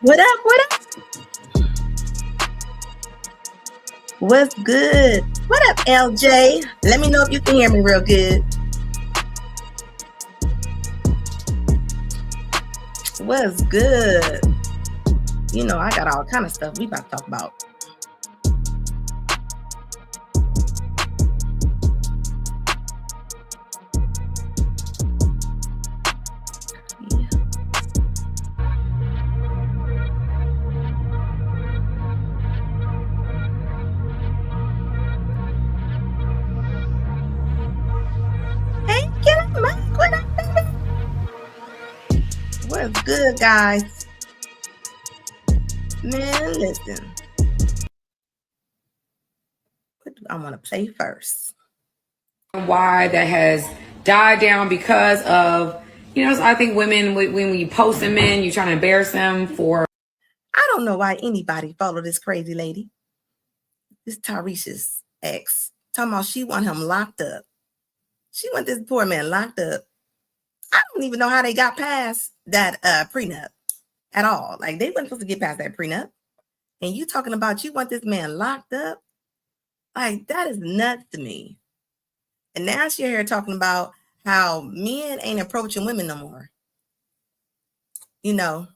What up? What up? What's good? What up, LJ? Let me know if you can hear me real good. What's good? You know, I got all kind of stuff we about to talk about. Hey, get up, Mike. What up, baby? What's good, guys? Man, listen. What do I want to play first? Why that has died down because of, I think women, when you post them in, you're trying to embarrass them for. I don't know why anybody follow this crazy lady. This Tyrese's ex. Talking about she want him locked up. She want this poor man locked up. I don't even know how they got past that prenup at all. Like, they weren't supposed to get past that prenup. And you talking about you want this man locked up? Like, that is nuts to me. And now she's here talking about how men ain't approaching women no more. You know,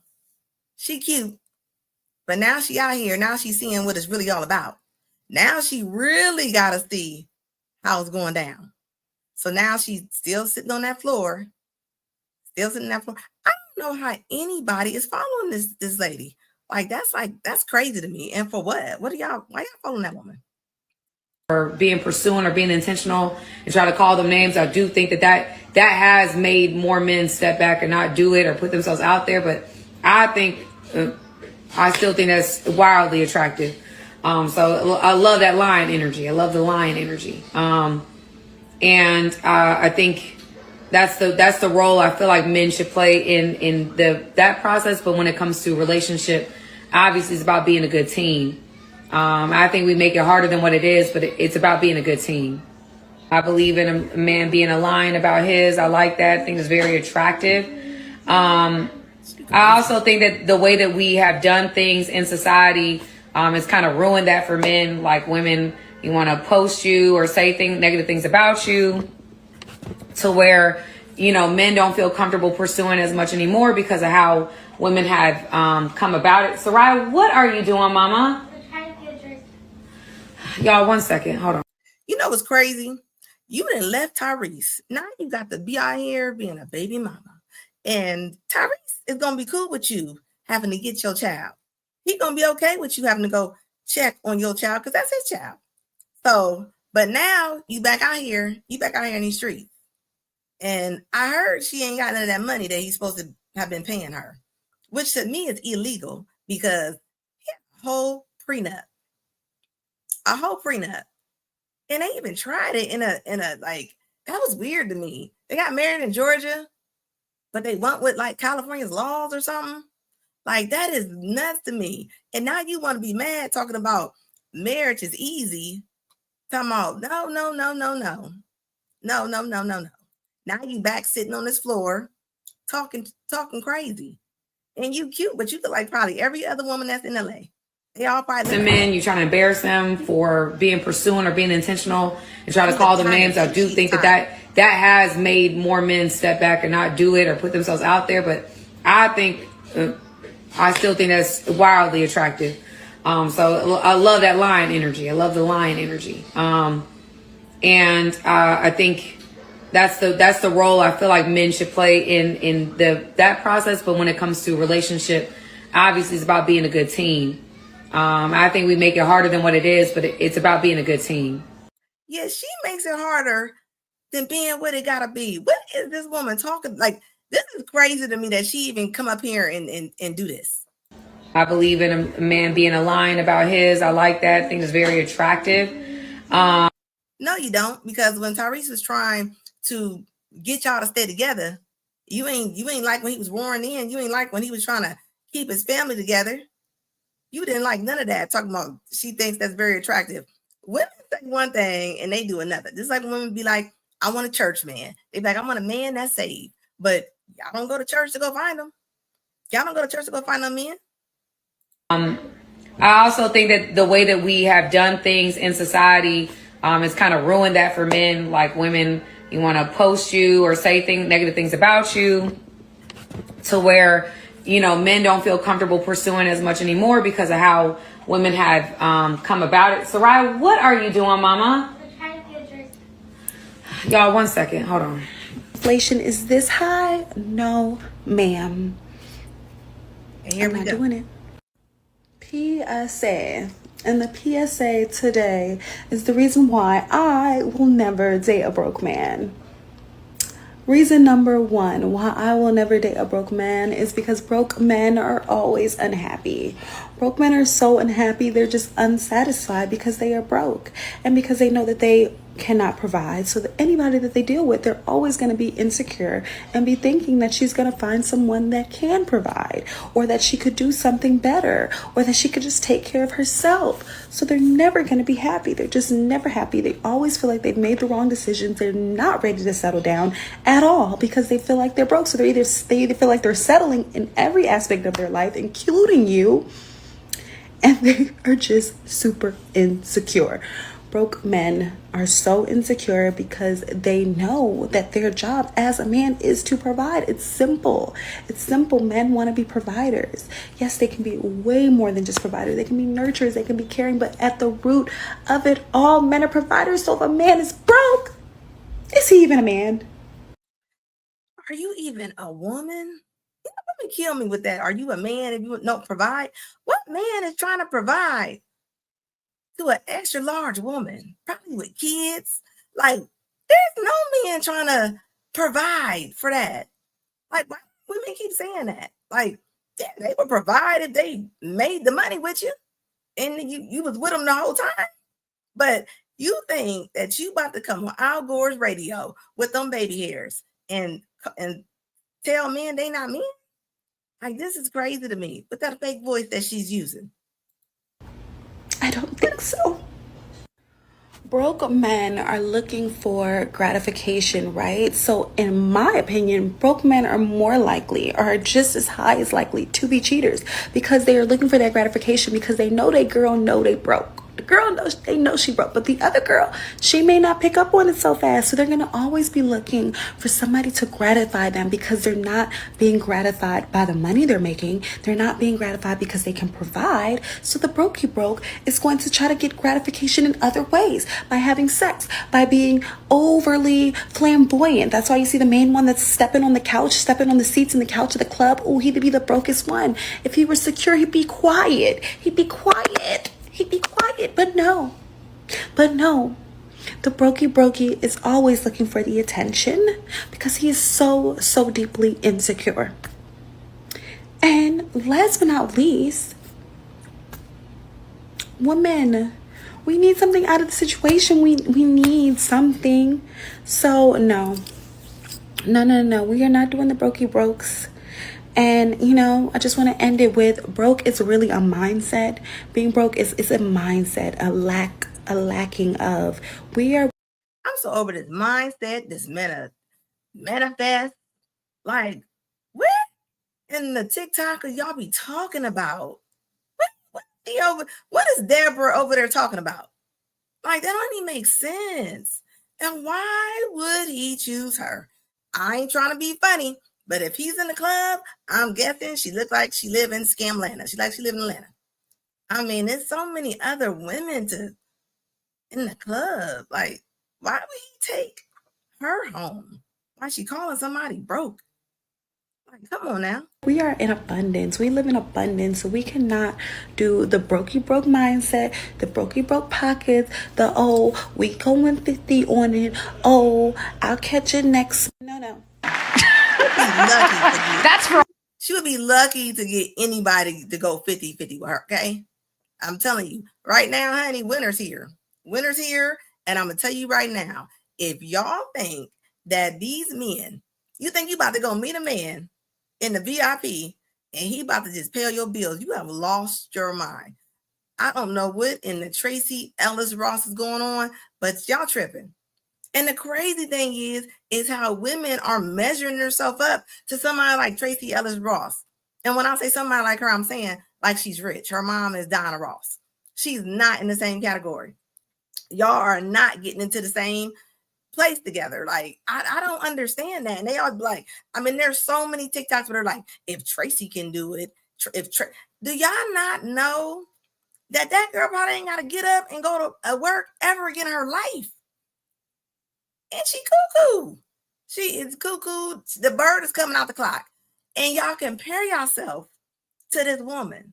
she cute, but now she out here. Now she's seeing what it's really all about. Now she really got to see how it's going down. So now she's still sitting on that floor. Still sitting on that floor. I don't know how anybody is following this lady. That's crazy to me. And for what? Why y'all following that woman? Or being pursuing or being intentional and try to call them names. I do think that has made more men step back and not do it or put themselves out there. But I still think that's wildly attractive. So I love that lion energy. I love the lion energy. And I think that's the role I feel like men should play in that process. But when it comes to relationship, obviously it's about being a good team. I think we make it harder than what it is, but it's about being a good team. I believe in a man being a lion about his. I like that. I think it's very attractive. I also think that the way that we have done things in society has kind of ruined that for men. Like, women, you want to post you or say negative things about you, to where, men don't feel comfortable pursuing as much anymore because of how women have come about it. Soraya, what are you doing, mama? Y'all, 1 second. Hold on. You know what's crazy? You done left Tyrese. Now you got to be out here being a baby mama. And Tyrese is going to be cool with you having to get your child. He's going to be okay with you having to go check on your child because that's his child. So, but now you back out here. You back out here in these streets. And I heard she ain't got none of that money that he's supposed to have been paying her, which to me is illegal because he had a whole prenup. And they even tried it in a like, that was weird to me. They got married in Georgia, but they went with like California's laws or something. Like, that is nuts to me. And now you want to be mad talking about marriage is easy. Talking about no. Now you back sitting on this floor talking crazy. And you cute, but you look like probably every other woman that's in LA. They all probably the men, you're trying to embarrass them for being pursuing or being intentional and try to call them names. I do think that has made more men step back and not do it or put themselves out there. But I still think that's wildly attractive. So I love that lion energy. I love the lion energy. And I think that's the role I feel like men should play in that process. But when it comes to relationship, obviously it's about being a good team. I think we make it harder than what it is, but it's about being a good team. Yeah, she makes it harder than being what it gotta be. What is this woman talking? Like, this is crazy to me that she even come up here and do this. I believe in a man being a lion about his. I like that. I think it's very attractive. No, you don't, because when Tyrese was trying to get y'all to stay together, you ain't like when he was roaring in. You ain't like when he was trying to keep his family together. You didn't like none of that. Talking about she thinks that's very attractive. Women say one thing and they do another. Just like women be like, I want a church man. They be like, I want a man that's saved. But y'all don't go to church to go find them. Y'all don't go to church to go find them men. I also think that the way that we have done things in society has kind of ruined that for men. Like women, you want to post you or say negative things about you, to where, men don't feel comfortable pursuing as much anymore because of how women have come about it. Soraya, what are you doing, mama? I'm trying to get a drink. Y'all, 1 second. Hold on. Inflation is this high? No, ma'am. And here I'm we not go. doing it. PSA. And the PSA today is the reason why I will never date a broke man. Reason number one why I will never date a broke man is because broke men are always unhappy. Broke men are so unhappy, they're just unsatisfied because they are broke and because they know that they cannot provide. So that anybody that they deal with, they're always going to be insecure and be thinking that she's going to find someone that can provide, or that she could do something better, or that she could just take care of herself. So they're never going to be happy. They're just never happy. They always feel like they've made the wrong decisions. They're not ready to settle down at all because they feel like they're broke. So they either feel like they're settling in every aspect of their life, including you, and they are just super insecure. Broke men are so insecure because they know that their job as a man is to provide. It's simple. It's simple. Men want to be providers. Yes, they can be way more than just providers. They can be nurturers. They can be caring. But at the root of it all, men are providers. So if a man is broke, is he even a man? Are you even a woman? Women kill me with that. Are you a man if you don't provide? What man is trying to provide to an extra large woman, probably with kids? Like, there's no man trying to provide for that. Like, why women keep saying that? Like, yeah, they would provide if they made the money with you and you was with them the whole time. But you think that you about to come on Al Gore's radio with them baby hairs and tell men they not men? Like, this is crazy to me. With that fake voice that she's using. I don't think so. Broke men are looking for gratification, right? So in my opinion, broke men are more likely, or just as high as likely, to be cheaters because they are looking for that gratification because they know they girl know they broke. The girl knows, they know she broke, but the other girl, she may not pick up on it so fast. So they're going to always be looking for somebody to gratify them because they're not being gratified by the money they're making. They're not being gratified because they can provide. So the brokey broke is going to try to get gratification in other ways, by having sex, by being overly flamboyant. That's why you see the main one that's stepping on the couch, stepping on the seats in the couch of the club. Oh, he'd be the brokest one. If he were secure, he'd be quiet. He'd be quiet. He'd be quiet, but no. The brokey is always looking for the attention because he is so deeply insecure. And last but not least, women, we need something out of the situation. We need something. So no, we are not doing the brokey brokes. And, I just want to end it with broke is really a mindset. Being broke is a mindset, a lacking of. I'm so over this mindset, this manifest. Like, what in the TikTok y'all be talking about? What is Deborah over there talking about? Like, that don't even make sense. And why would he choose her? I ain't trying to be funny, but if he's in the club, I'm guessing she looked like she live in Scamlana. She live in Atlanta. I mean, there's so many other women in the club. Like, why would he take her home? Why she calling somebody broke? Like, come on now. We are in abundance. We live in abundance. So we cannot do the brokey broke mindset, the brokey broke pockets, we going 50 on it. Oh, I'll catch it next. No. That's right. She would be lucky to get anybody to go 50-50 with her, okay? I'm telling you, right now, honey, winter's here. Winter's here, and I'm going to tell you right now, if y'all think that these men, you think you about to go meet a man in the VIP and he about to just pay all your bills, you have lost your mind. I don't know what in the Tracy Ellis Ross is going on, but y'all tripping. And the crazy thing is how women are measuring themselves up to somebody like Tracy Ellis Ross. And when I say somebody like her, I'm saying like she's rich. Her mom is Donna Ross. She's not in the same category. Y'all are not getting into the same place together. Like, I don't understand that. And they all like, I mean, there's so many TikToks where they're like, if Tracy can do it, do y'all not know that girl probably ain't got to get up and go to work ever again in her life? And she cuckoo. She is cuckoo. The bird is coming out the clock. And y'all compare yourself to this woman.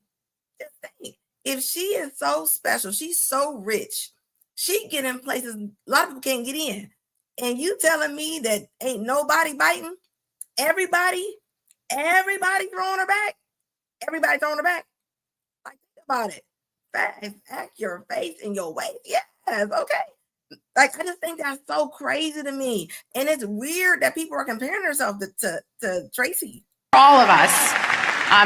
Just think, if she is so special, she's so rich, she get in places a lot of people can't get in. And you telling me that ain't nobody biting? Everybody throwing her back? Everybody throwing her back? Like, think about it. Act your face in your waist. Yes, okay. Like, I just think that's so crazy to me. And it's weird that people are comparing themselves to Tracy. All of us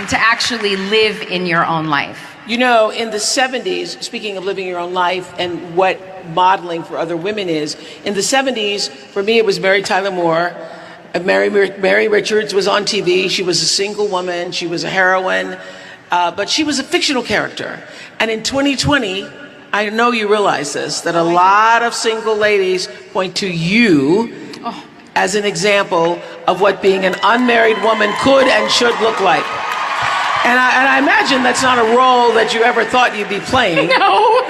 to actually live in your own life. You know, in the 70s, speaking of living your own life and what modeling for other women is, in the 70s, for me, it was Mary Tyler Moore. Mary Richards was on TV. She was a single woman. She was a heroine, but she was a fictional character. And in 2020, I know you realize this, that a lot of single ladies point to you as an example of what being an unmarried woman could and should look like. And I imagine that's not a role that you ever thought you'd be playing. No.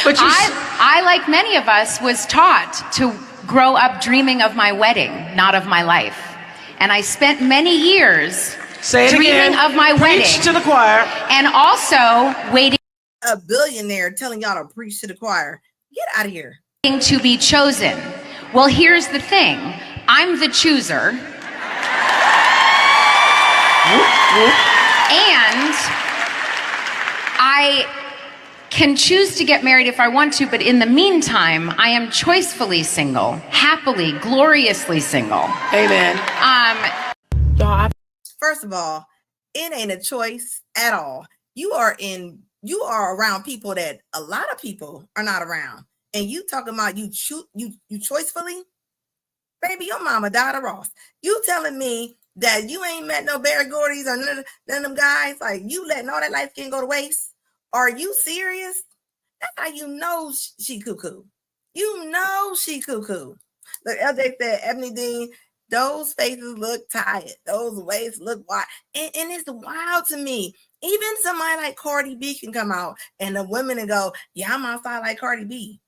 But I, like many of us, was taught to grow up dreaming of my wedding, not of my life. And I spent many years dreaming of my wedding. Preach to the choir. And also waiting. A billionaire telling y'all to preach to the choir. Get out of here. To be chosen. Well, here's the thing. I'm the chooser. And I can choose to get married if I want to, but in the meantime, I am choicefully single, happily, gloriously single. Amen. First of all, it ain't a choice at all. You are around people that a lot of people are not around. And you talking about you choicefully? Baby, your mama Donna Ross. You telling me that you ain't met no Barry Gordy's or none of them guys? Like, you letting all that light skin go to waste? Are you serious? That's how you know she cuckoo. You know she cuckoo. Look, LJ said, Ebony Dean, those faces look tired. Those waists look wild. And it's wild to me. Even somebody like Cardi B can come out and the women and go, yeah, I'm outside like Cardi B.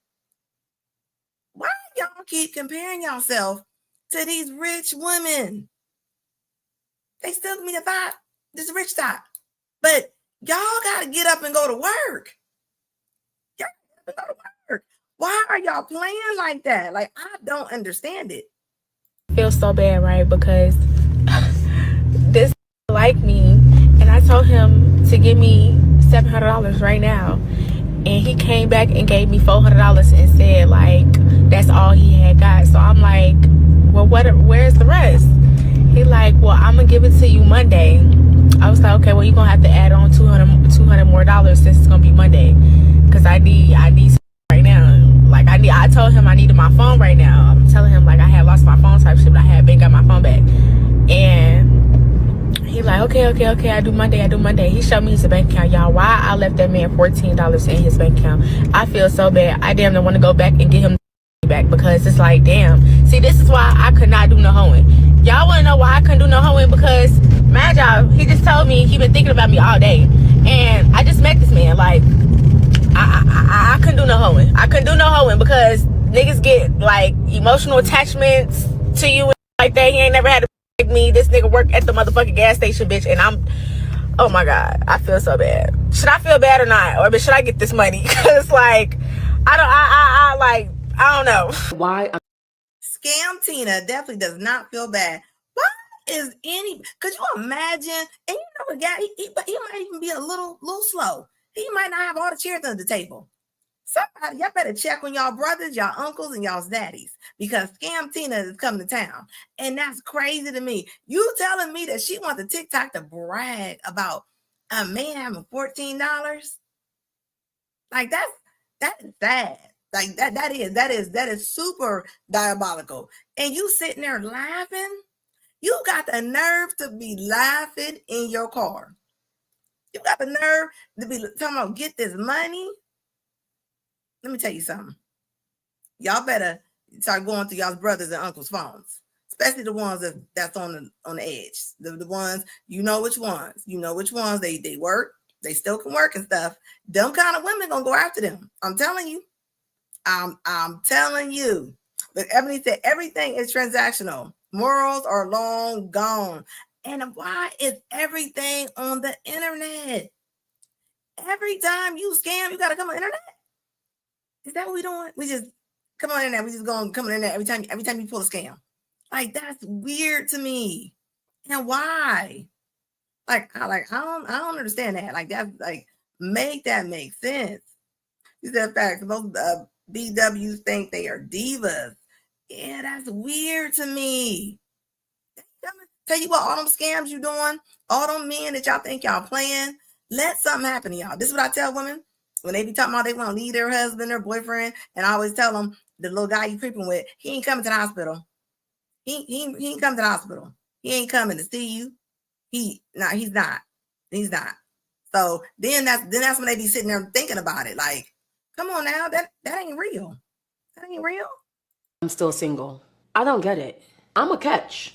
Why y'all keep comparing yourself to these rich women? They still give me a thought. This rich thought. But y'all got to get up and go to work. Y'all got to go to work. Why are y'all playing like that? Like, I don't understand it. I feel so bad, right? Because this like me, and I told him to give me $700 right now. And he came back and gave me $400 and said, like, that's all he had got. So I'm like, well, where's the rest? He like, well, I'm gonna give it to you Monday. I was like, okay, well, you're gonna have to add on $200 more since it's gonna be Monday, because I need right now. Like, I told him I needed my phone right now. I'm telling him, like, I had lost my phone type shit, but I had been got my phone back. And he like, okay, I do Monday. He showed me his bank account, y'all. Why I left that man $14 in his bank account? I feel so bad. I damn near want to go back and get him back, because it's like, damn. See, this is why I could not do no hoeing. Y'all want to know why I couldn't do no hoeing? Because, man, y'all, he just told me he been thinking about me all day. And I just met this man. Like, I couldn't do no hoeing. I couldn't do no hoeing because niggas get, like, emotional attachments to you and like that. He ain't never had to like me. This nigga work at the motherfucking gas station, bitch. And oh my God, I feel so bad. Should I feel bad or not? Or should I get this money? Because, like, I don't know. Why? Scam Tina definitely does not feel bad. Why is could you imagine? And you know the guy, he might even be a little slow. He might not have all the chairs under the table. Somebody, y'all better check on y'all brothers, y'all uncles, and y'all's daddies, because Scam Tina is coming to town. And that's crazy to me. You telling me that she wants the TikTok to brag about a man having $14? Like, that is sad. Like, that is super diabolical. And you sitting there laughing? You got the nerve to be laughing in your car. You got the nerve to be talking about get this money. Let me tell you something. Y'all better start going through y'all's brothers and uncles' phones, especially the ones that's on the edge. The ones, you know which ones. You know which ones they work. They still can work and stuff. Them kind of women gonna go after them. I'm telling you. I'm telling you. But Ebony said everything is transactional. Morals are long gone. And why is everything on the internet? Every time you scam, you gotta come on the internet. Is that what we doing? We just come on the internet. We just gonna come on the internet every time you pull a scam. Like, that's weird to me. And why? I don't understand that. Like, that's like, make that make sense. He said, facts. Most BWs think they are divas. Yeah, that's weird to me. Tell you what, all them scams you doing, all them men that y'all think y'all playing, let something happen to y'all. This is what I tell women when they be talking about they want to leave their husband or boyfriend, and I always tell them the little guy you creeping with, he ain't coming to the hospital. He ain't coming to the hospital. He ain't coming to see you. He's not. He's not. So then that's when they be sitting there thinking about it. Like, come on now, that ain't real. That ain't real. I'm still single. I don't get it. I'm a catch.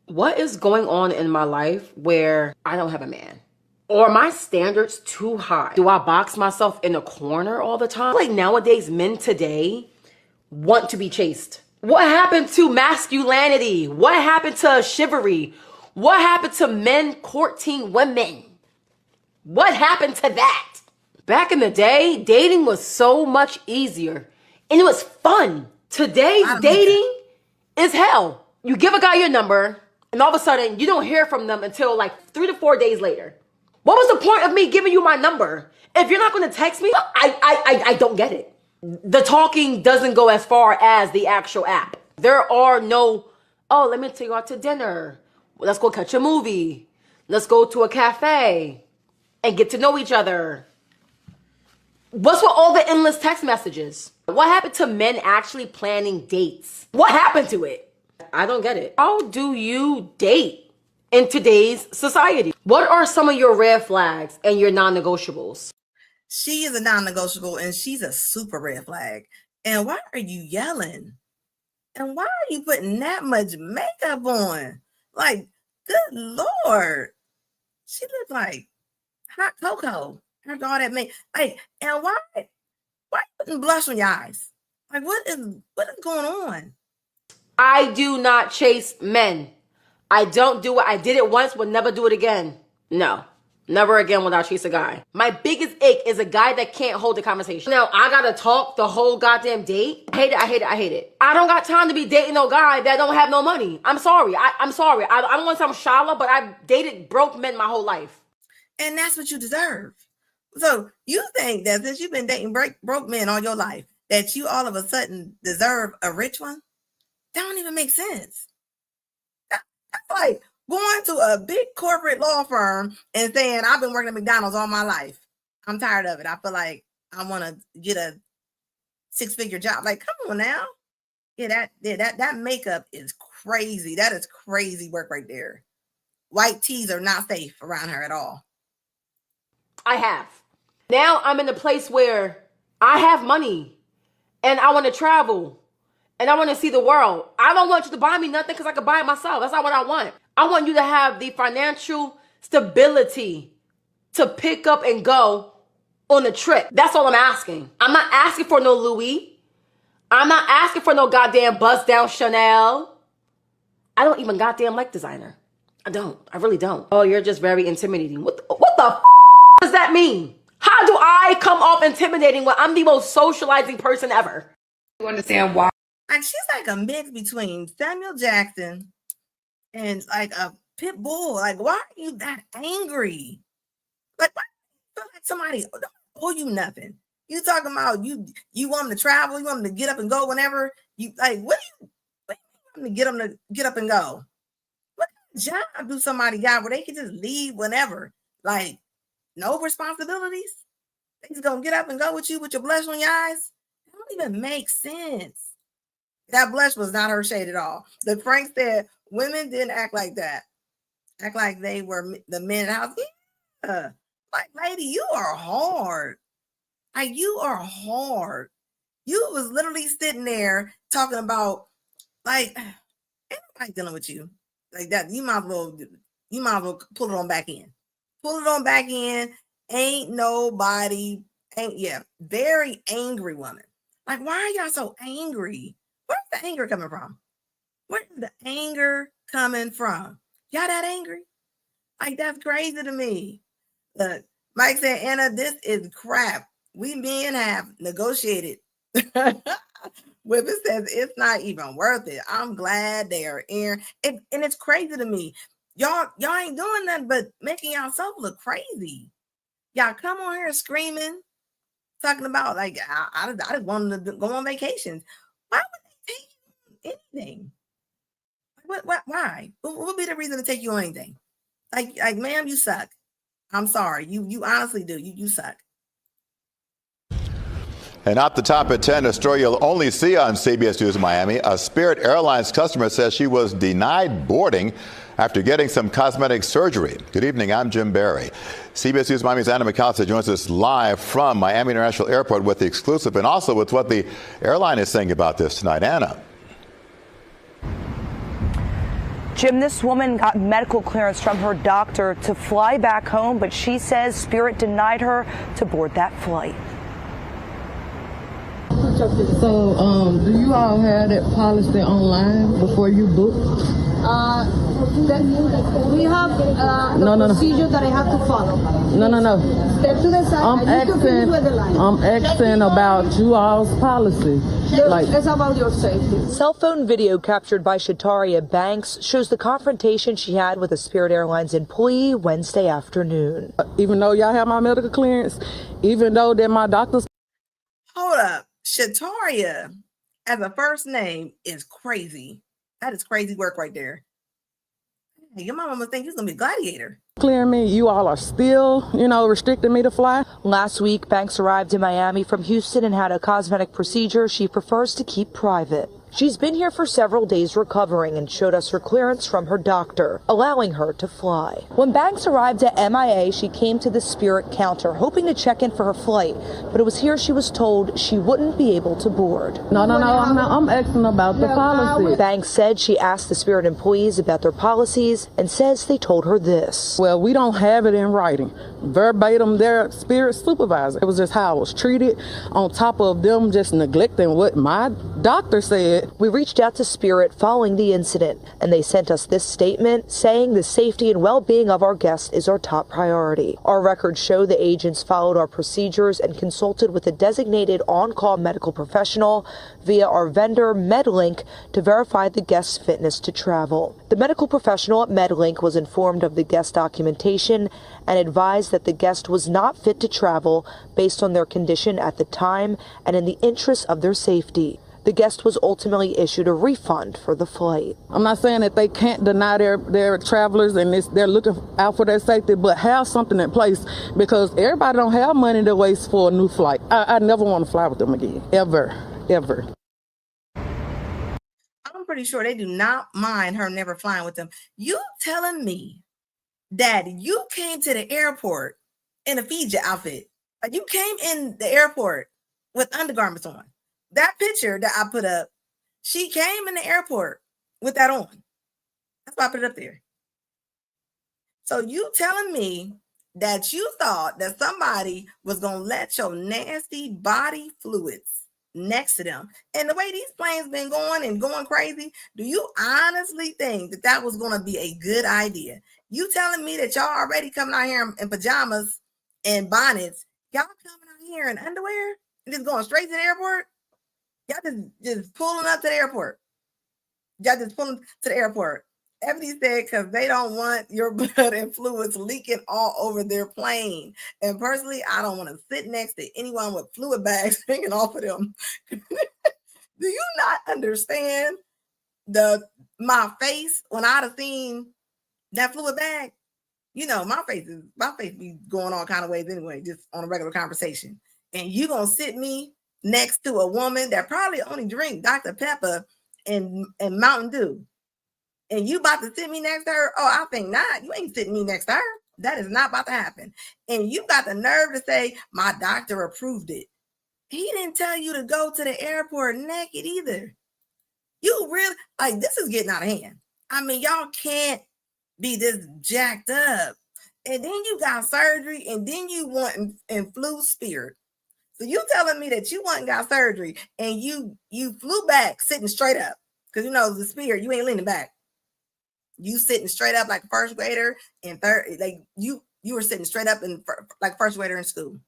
What is going on in my life where I don't have a man? Or are my standards too high? Do I box myself in a corner all the time? Like nowadays, men today want to be chased. What happened to masculinity? What happened to chivalry? What happened to men courting women? What happened to that? Back in the day, dating was so much easier and it was fun. Today's dating is hell. You give a guy your number and all of a sudden you don't hear from them until like 3 to 4 days later. What was the point of me giving you my number? If you're not going to text me, I don't get it. The talking doesn't go as far as the actual app. There are no, oh, let me take you out to dinner. Let's go catch a movie. Let's go to a cafe and get to know each other. What's with all the endless text messages? What happened to men actually planning dates? What happened to it? I don't get it. How do you date in today's society? What are some of your red flags and your non-negotiables? She is a non-negotiable and she's a super red flag. And why are you yelling? And why are you putting that much makeup on? Like, good Lord. She looks like hot cocoa. After all that make, like, and why you putting blush on your eyes? Like, what is going on? I do not chase men. I don't do it. I did it once, would never do it again. No, never again would I chase a guy. My biggest ick is a guy that can't hold a conversation. Now, I gotta talk the whole goddamn date. I hate it. I don't got time to be dating no guy that don't have no money. I'm sorry. I'm sorry. I don't want to sound shallow, but I've dated broke men my whole life. And that's what you deserve. So you think that since you've been dating broke men all your life, that you all of a sudden deserve a rich one? That don't even make sense. That's like going to a big corporate law firm and saying, I've been working at McDonald's all my life. I'm tired of it. I feel like I want to get a 6-figure job. Like, come on now. Yeah, that makeup is crazy. That is crazy work right there. White tees are not safe around her at all. I have. Now I'm in a place where I have money and I want to travel and I want to see the world. I don't want you to buy me nothing because I can buy it myself. That's not what I want. I want you to have the financial stability to pick up and go on a trip. That's all I'm asking. I'm not asking for no Louis. I'm not asking for no goddamn bust down Chanel. I don't even goddamn like designer. I don't. I really don't. Oh, you're just very intimidating. What the f does that mean? How do I come off intimidating when I'm the most socializing person ever? You understand why? Like, she's like a mix between Samuel Jackson and like a pit bull. Like, why are you that angry? Like, why do you feel like somebody don't owe you nothing? You talking about you want them to travel, you want them to get up and go whenever you like. What do you want them to get up and go? What job do somebody got where they can just leave whenever? Like, no responsibilities. They just gonna get up and go with you with your blush on your eyes. That don't even make sense. That blush was not her shade at all. The Frank said women didn't act like that. Act like they were the men in the house. Like, lady, you are hard. Like, you are hard. You was literally sitting there talking about, like, ain't nobody dealing with you like that. You might as well pull it on back in. Pull it on back in. Ain't nobody, very angry woman. Like, why are y'all so angry? Where's the anger coming from? Where's the anger coming from? Y'all that angry? Like, that's crazy to me. Look, Mike said, Anna, this is crap. We men have negotiated. Whippet says it's not even worth it. I'm glad they are airing. And it's crazy to me. Y'all ain't doing nothing but making yourself look crazy. Y'all come on here screaming, talking about like I just wanted to go on vacations. Why would they take you on anything? What why? What would be the reason to take you on anything? Like ma'am, you suck. I'm sorry. You honestly do. You suck. And at the top at 10, a story you'll only see on CBS News Miami. A Spirit Airlines customer says she was denied boarding after getting some cosmetic surgery. Good evening, I'm Jim Barry. CBS News Miami's Anna McAllister joins us live from Miami International Airport with the exclusive and also with what the airline is saying about this tonight. Anna. Jim, this woman got medical clearance from her doctor to fly back home, but she says Spirit denied her to board that flight. So, do you all have that policy online before you book? We have procedure that I have to follow. No. Step to the side. I'm asking about you all's policy. It's about your safety. Cell phone video captured by Shataria Banks shows the confrontation she had with a Spirit Airlines employee Wednesday afternoon. Even though y'all have my medical clearance, even though they're my doctor's. Hold up. Shataria as a first name is crazy. That is crazy work right there. Hey, your mama must think you're going to be a gladiator. Clear me, you all are still, restricting me to fly. Last week, Banks arrived in Miami from Houston and had a cosmetic procedure she prefers to keep private. She's been here for several days recovering and showed us her clearance from her doctor, allowing her to fly. When Banks arrived at MIA, she came to the Spirit counter, hoping to check in for her flight, but it was here she was told she wouldn't be able to board. No, I'm asking about the policy. Banks said she asked the Spirit employees about their policies and says they told her this. Well, we don't have it in writing. Verbatim, their Spirit supervisor. It was just how I was treated, on top of them just neglecting what my doctor said. We reached out to Spirit following the incident, and they sent us this statement saying the safety and well-being of our guests is our top priority. Our records show the agents followed our procedures and consulted with a designated on-call medical professional via our vendor MedLink to verify the guest's fitness to travel. The medical professional at MedLink was informed of the guest documentation and advised that the guest was not fit to travel based on their condition at the time and in the interest of their safety. The guest was ultimately issued a refund for the flight. I'm not saying that they can't deny their travelers and they're looking out for their safety, but have something in place because everybody don't have money to waste for a new flight. I never want to fly with them again, ever. I'm pretty sure they do not mind her never flying with them. You telling me that you came to the airport in a Fiji outfit? Like you came in the airport with undergarments on? That picture that I put up, she came in the airport with that on. That's why I put it up there. So you telling me that you thought that somebody was going to let your nasty body fluids next to them. And the way these planes been going and going crazy, do you honestly think that that was going to be a good idea? You telling me that y'all already coming out here in pajamas and bonnets, y'all coming out here in underwear and just going straight to the airport? Y'all just pulling up to the airport. Y'all just pulling to the airport. Ebony said because they don't want your blood and fluids leaking all over their plane. And personally, I don't want to sit next to anyone with fluid bags hanging off of them. Do you not understand my face when I'd have seen that fluid bag? You know, my face be going all kind of ways anyway, just on a regular conversation. And you gonna sit me next to a woman that probably only drink Dr. Pepper and Mountain Dew. And you about to sit me next to her? Oh, I think not. You ain't sitting me next to her. That is not about to happen. And you got the nerve to say, my doctor approved it. He didn't tell you to go to the airport naked either. You really, like, this is getting out of hand. I mean, y'all can't be this jacked up. And then you got surgery, and then you went and flew Spirit. So you telling me that you went and got surgery, and you flew back sitting straight up. Because you know the Spirit, you ain't leaning back. You sitting straight up like a first grader in third, like you were sitting straight up in like first grader in school.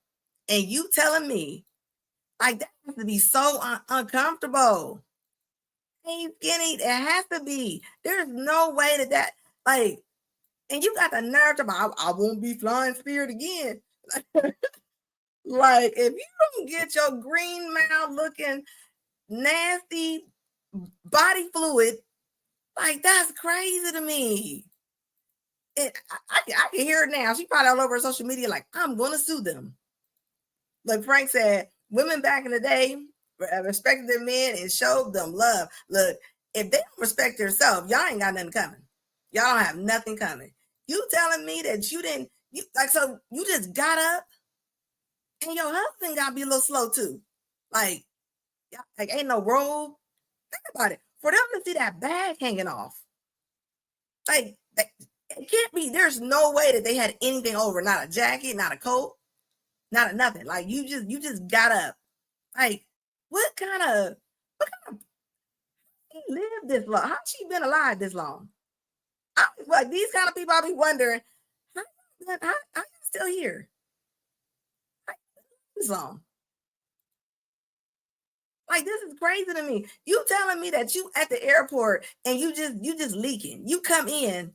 And you telling me, like, that has to be so uncomfortable. Hey, skinny, it has to be. There's no way that like, and you got the nerve to I won't be flying Spirit again. Like, if you don't get your green mouth looking nasty body fluid, like, that's crazy to me. I can hear it now. She probably all over social media like, I'm going to sue them. Like Frank said, women back in the day respected their men and showed them love. Look, if they don't respect themselves, y'all ain't got nothing coming. Y'all don't have nothing coming. You telling me that you didn't, so you just got up and your husband got to be a little slow too. Like ain't no robe. Think about it. For them to see that bag hanging off, like, it can't be. There's no way that they had anything over. Not a jacket, not a coat, not a nothing. Like, you just got up. Like, what kind of he lived this long? How she been alive this long? Like, these kind of people, I'll be wondering, how you still here? How this long? Like, this is crazy to me. You telling me that you at the airport and you just leaking. You come in.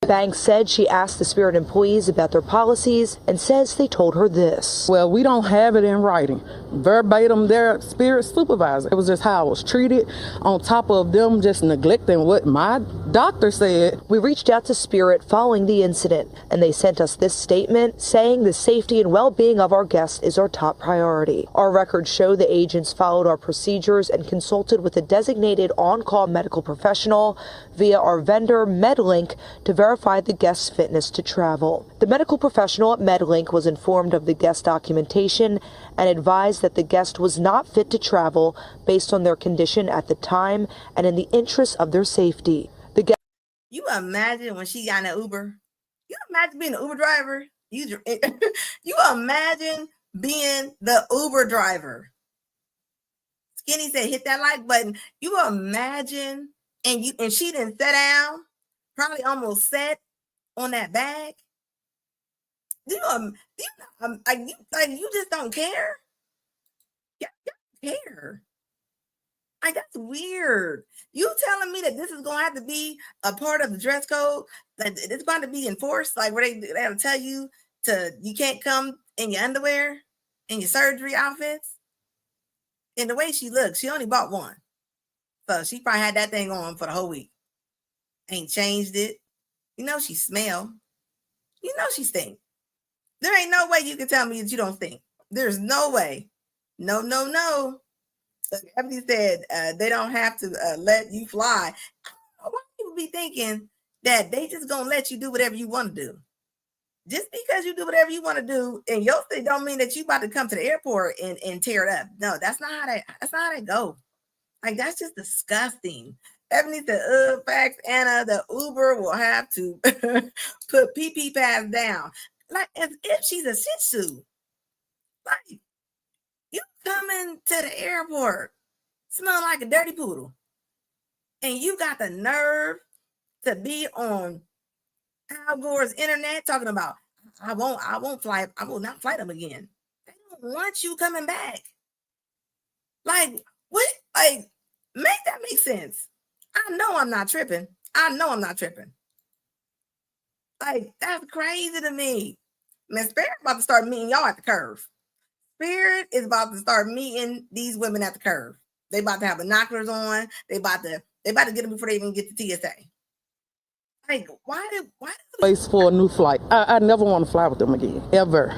Banks said she asked the Spirit employees about their policies and says they told her this. Well, we don't have it in writing. Verbatim, their Spirit supervisor. It was just how I was treated, on top of them just neglecting what my doctor said. We reached out to Spirit following the incident, and they sent us this statement saying the safety and well-being of our guests is our top priority. Our records show the agents followed our procedures and consulted with a designated on-call medical professional via our vendor MedLink to verify the guest's fitness to travel. The medical professional at MedLink was informed of the guest documentation and advised that the guest was not fit to travel based on their condition at the time and in the interest of their safety. You imagine when she got in an Uber? You imagine being an Uber driver? You imagine being the Uber driver? Skinny said, hit that like button. You imagine, and she didn't sit down, probably almost sat on that bag. You just don't care. You don't care. Like, that's weird. You telling me that this is gonna have to be a part of the dress code? That it's going to be enforced? Like, where they have to tell you you can't come in your underwear, in your surgery outfits? And the way she looks, she only bought one, so she probably had that thing on for the whole week. Ain't changed it. You know she smell. You know she stink. There ain't no way you can tell me that you don't stink. There's no way. No. Ebony said they don't have to let you fly. I don't know why people be thinking that they just gonna let you do whatever you want to do. Just because you do whatever you want to do in your state don't mean that you about to come to the airport and tear it up. No, that's not how that go. Like, that's just disgusting. Ebony said, facts, Anna, the Uber will have to put PP pads down. Like, as if she's a shih tzu. Like, you coming to the airport smelling like a dirty poodle, and you got the nerve to be on Al Gore's internet talking about, I won't fly, I will not fly them again. They don't want you coming back. Like, what? Like, make that make sense. I know I'm not tripping. Like, that's crazy to me. Man, Spirit about to start meeting y'all at the curve. Spirit is about to start meeting these women at the curve. They about to have binoculars on. They about to get them before they even get to TSA. Like, why Place for a new flight. I never want to fly with them again. Ever.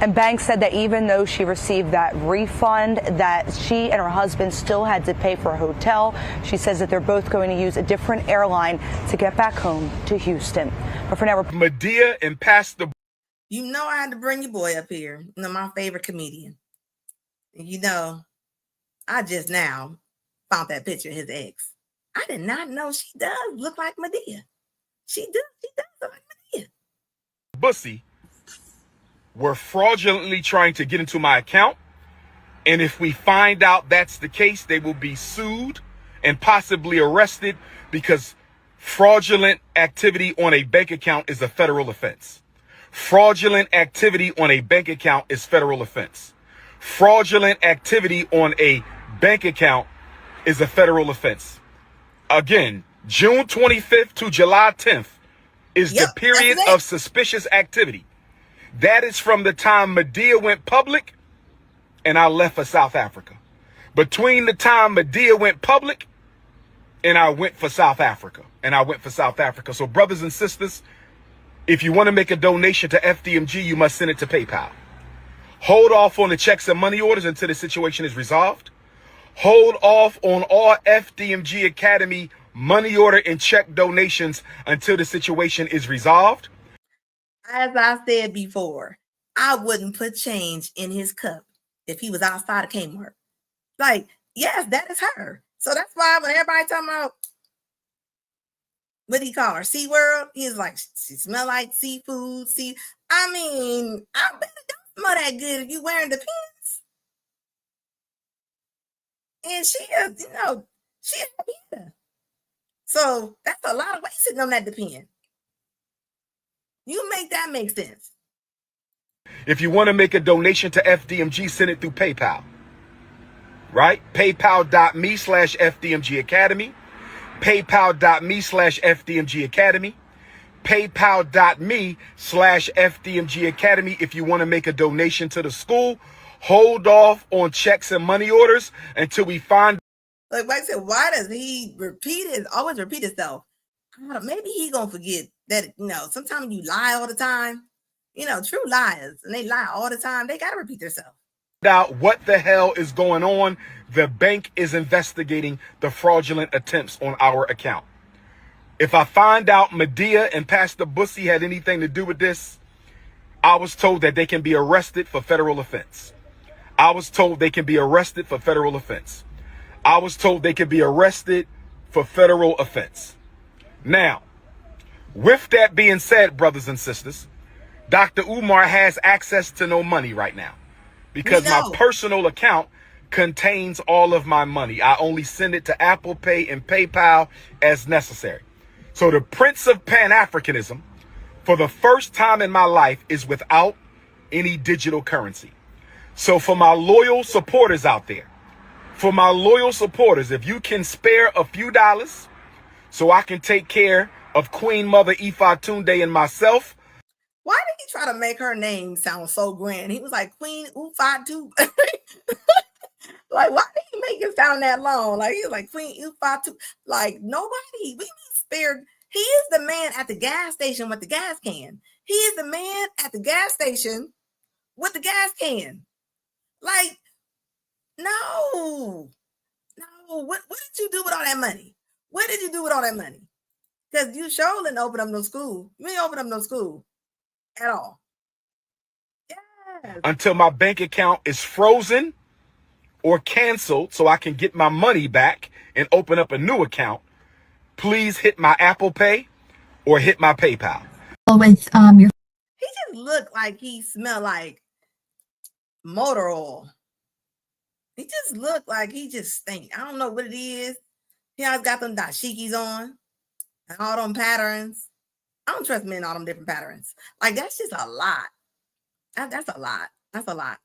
And Banks said that even though she received that refund, that she and her husband still had to pay for a hotel. She says that they're both going to use a different airline to get back home to Houston. But for now, Medea and Pastor. You know I had to bring your boy up here. You know, my favorite comedian. You know, I just now found that picture of his ex. I did not know she does look like Medea. She does look like Medea. Bussy were fraudulently trying to get into my account. And if we find out that's the case, they will be sued and possibly arrested because fraudulent activity on a bank account is a federal offense. Fraudulent activity on a bank account is federal offense. Fraudulent activity on a bank account is a federal offense. Again, June 25th to July 10th is the period of suspicious activity. That is from the time Medea went public and I left for South Africa. Between the time Medea went public and I went for South Africa. So brothers and sisters, if you want to make a donation to FDMG, you must send it to PayPal. Hold off on the checks and money orders until the situation is resolved. Hold off on all FDMG Academy money order and check donations until the situation is resolved. As I said before, I wouldn't put change in his cup if he was outside of Kmart. Like, yes, that is her. So that's why when everybody talking about, what do you call her? SeaWorld? He's like, she smell like seafood. I mean, I bet it don't smell that good if you wearing the pants. And she is, she a hater. So that's a lot of weight sitting on that depend. You make that make sense. If you want to make a donation to FDMG, send it through PayPal. Right? PayPal.me/FDMG Academy. PayPal.me/FDMG Academy. PayPal.me/FDMG Academy. If you want to make a donation to the school, hold off on checks and money orders until we find. Like Mike said, why does he always repeat himself? Maybe he gonna forget that, sometimes you lie all the time. True liars, and they lie all the time. They gotta repeat themselves. Out what the hell is going on. The bank is investigating the fraudulent attempts on our account. If I find out Medea and Pastor Bussy had anything to do with this, I was told that they can be arrested for federal offense. I was told they can be arrested for federal offense. I was told they could be arrested for federal offense. Now, with that being said, brothers and sisters, Dr. Umar has access to no money right now because my personal account contains all of my money. I only send it to Apple Pay and PayPal as necessary. So the Prince of Pan-Africanism, for the first time in my life, is without any digital currency. So for my loyal supporters out there, if you can spare a few dollars so I can take care of Queen Mother Ifa Tunde and myself. Why did he try to make her name sound so grand? He was like Queen Ifa Tunde. Like, why did he make it sound that long? Like, he was like Queen Ifa Tunde. Like, nobody, we spared. He is the man at the gas station with the gas can. He is the man at the gas station with the gas can. Like, no. What did you do with all that money? What did you do with all that money? Because you sure didn't open up no school. You ain't open up no school at all. Yes. Until my bank account is frozen or canceled so I can get my money back and open up a new account, please hit my Apple Pay or hit my PayPal. With He just looked like he smelled like motor oil. He just looked like he just stink. I don't know what it is. He always got them dashikis on and all them patterns. I don't trust men in all them different patterns. Like, that's just a lot. That's a lot. That's a lot.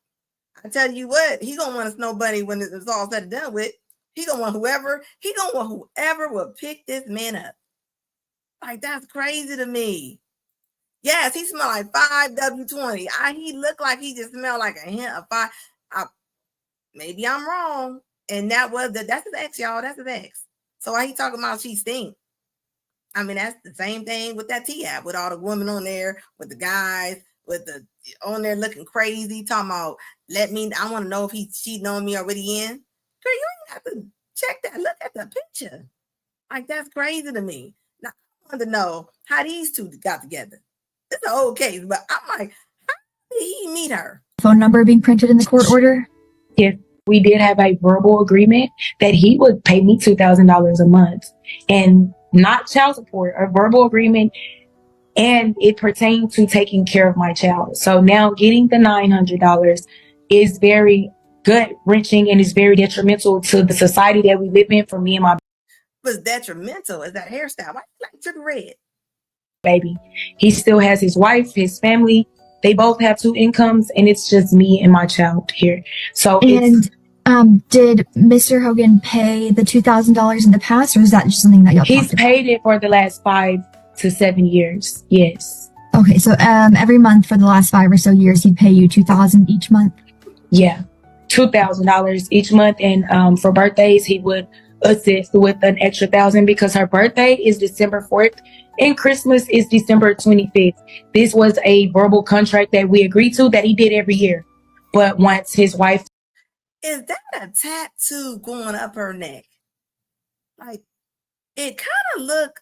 I tell you what, he gonna want a snow bunny when it's all said and done with. He gonna want whoever will pick this man up. Like, that's crazy to me. Yes, he smelled like 5W20. He looked like he just smelled like a hint of 5. Maybe I'm wrong. And that's his ex, y'all. That's his ex. So why he talking about she stink? I mean, that's the same thing with that T-app with all the women on there, with the guys. with the on there looking crazy, talking about I want to know if he's cheating on me or what he in. Girl, you ain't have to check that. Look at the picture. Like, that's crazy to me. Now, I want to know how these two got together. It's an old case, but I'm like, how did he meet her? Phone number being printed in the court order? Yes, we did have a verbal agreement that he would pay me $2,000 a month and not child support, a verbal agreement, and it pertained to taking care of my child. So now getting the $900 is very gut-wrenching and is very detrimental to the society that we live in for me and my Was detrimental is that hairstyle. Why you like trippy red? baby. He still has his wife, his family. They both have 2 incomes, and it's just me and my child here. So did Mr. Hogan pay the $2,000 in the past, or is that just something that y'all he's paid it for the last 5 to 7 years? Yes. Okay, so every month for the last 5 or so years, he'd pay you $2,000 each month? Yeah, $2,000 each month, and for birthdays, he would assist with an extra $1,000 because her birthday is December 4th and Christmas is December 25th. This was a verbal contract that we agreed to that he did every year. But once his wife... Is that a tattoo going up her neck? Like, it kind of look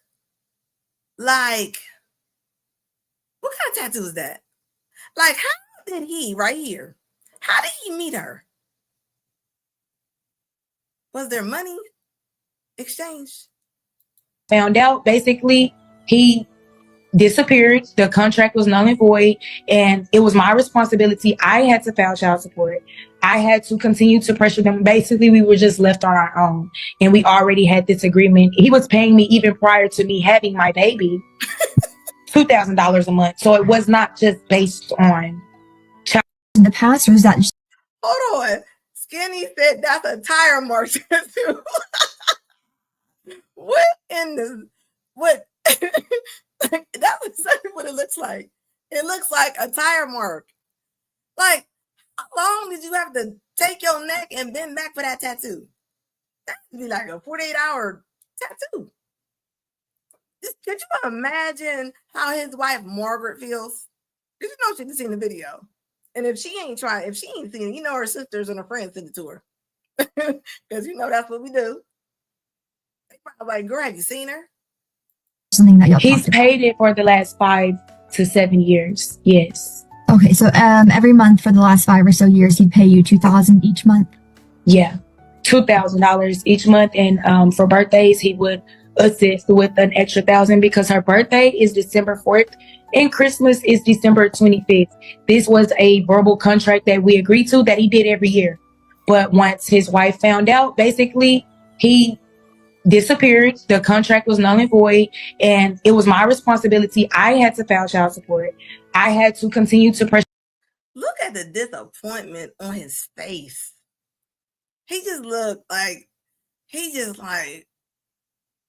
like, what kind of tattoo is that? Like, how did he, right here, how did he meet her? Was there money exchange? Found out, basically, he disappeared. The contract was null and void, and it was my responsibility. I had to file child support. I had to continue to pressure them. Basically, we were just left on our own, and we already had this agreement. He was paying me even prior to me having my baby $2,000 a month. So it was not just based on child in the past, or is that just... Hold on. Skinny said that's a tire mark tattoo. What in the what? That's exactly what it looks like. It looks like a tire mark. Like, how long did you have to take your neck and bend back for that tattoo? That would be like a 48-hour tattoo. Could you imagine how his wife Margaret feels? Because you know she's seen the video. And if she ain't seen it, you know her sisters and her friends sent it to her. Because you know that's what we do. They probably like, girl, have you seen her? Something that y'all He's paid it for the last 5 to 7 years. Yes. Okay, so every month for the last 5 or so years, he'd pay you $2,000 each month? Yeah, $2,000 each month, and for birthdays, he would assist with an extra $1,000 because her birthday is December 4th and Christmas is December 25th. This was a verbal contract that we agreed to that he did every year. But once his wife found out, basically, he disappeared. The contract was null and void, and it was my responsibility. I had to file child support. I had to continue to pressure. Look at the disappointment on his face. He just looked like, I mean,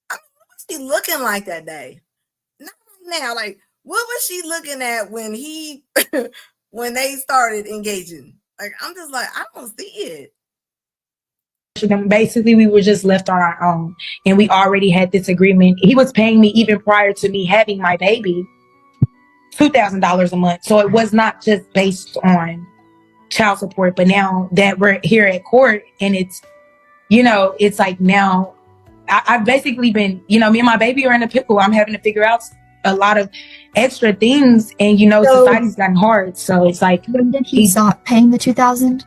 what was she looking like that day? Not right now. Like, what was she looking at when when they started engaging? Like, I'm just like, I don't see it. Basically, we were just left on our own, and we already had this agreement. He was paying me even prior to me having my baby $2,000 a month. So it was not just based on child support. But now that we're here at court, and it's, it's like now I've basically been, me and my baby are in a pickle. I'm having to figure out a lot of extra things, and society's gotten hard. So it's like, when did he stop paying the $2,000?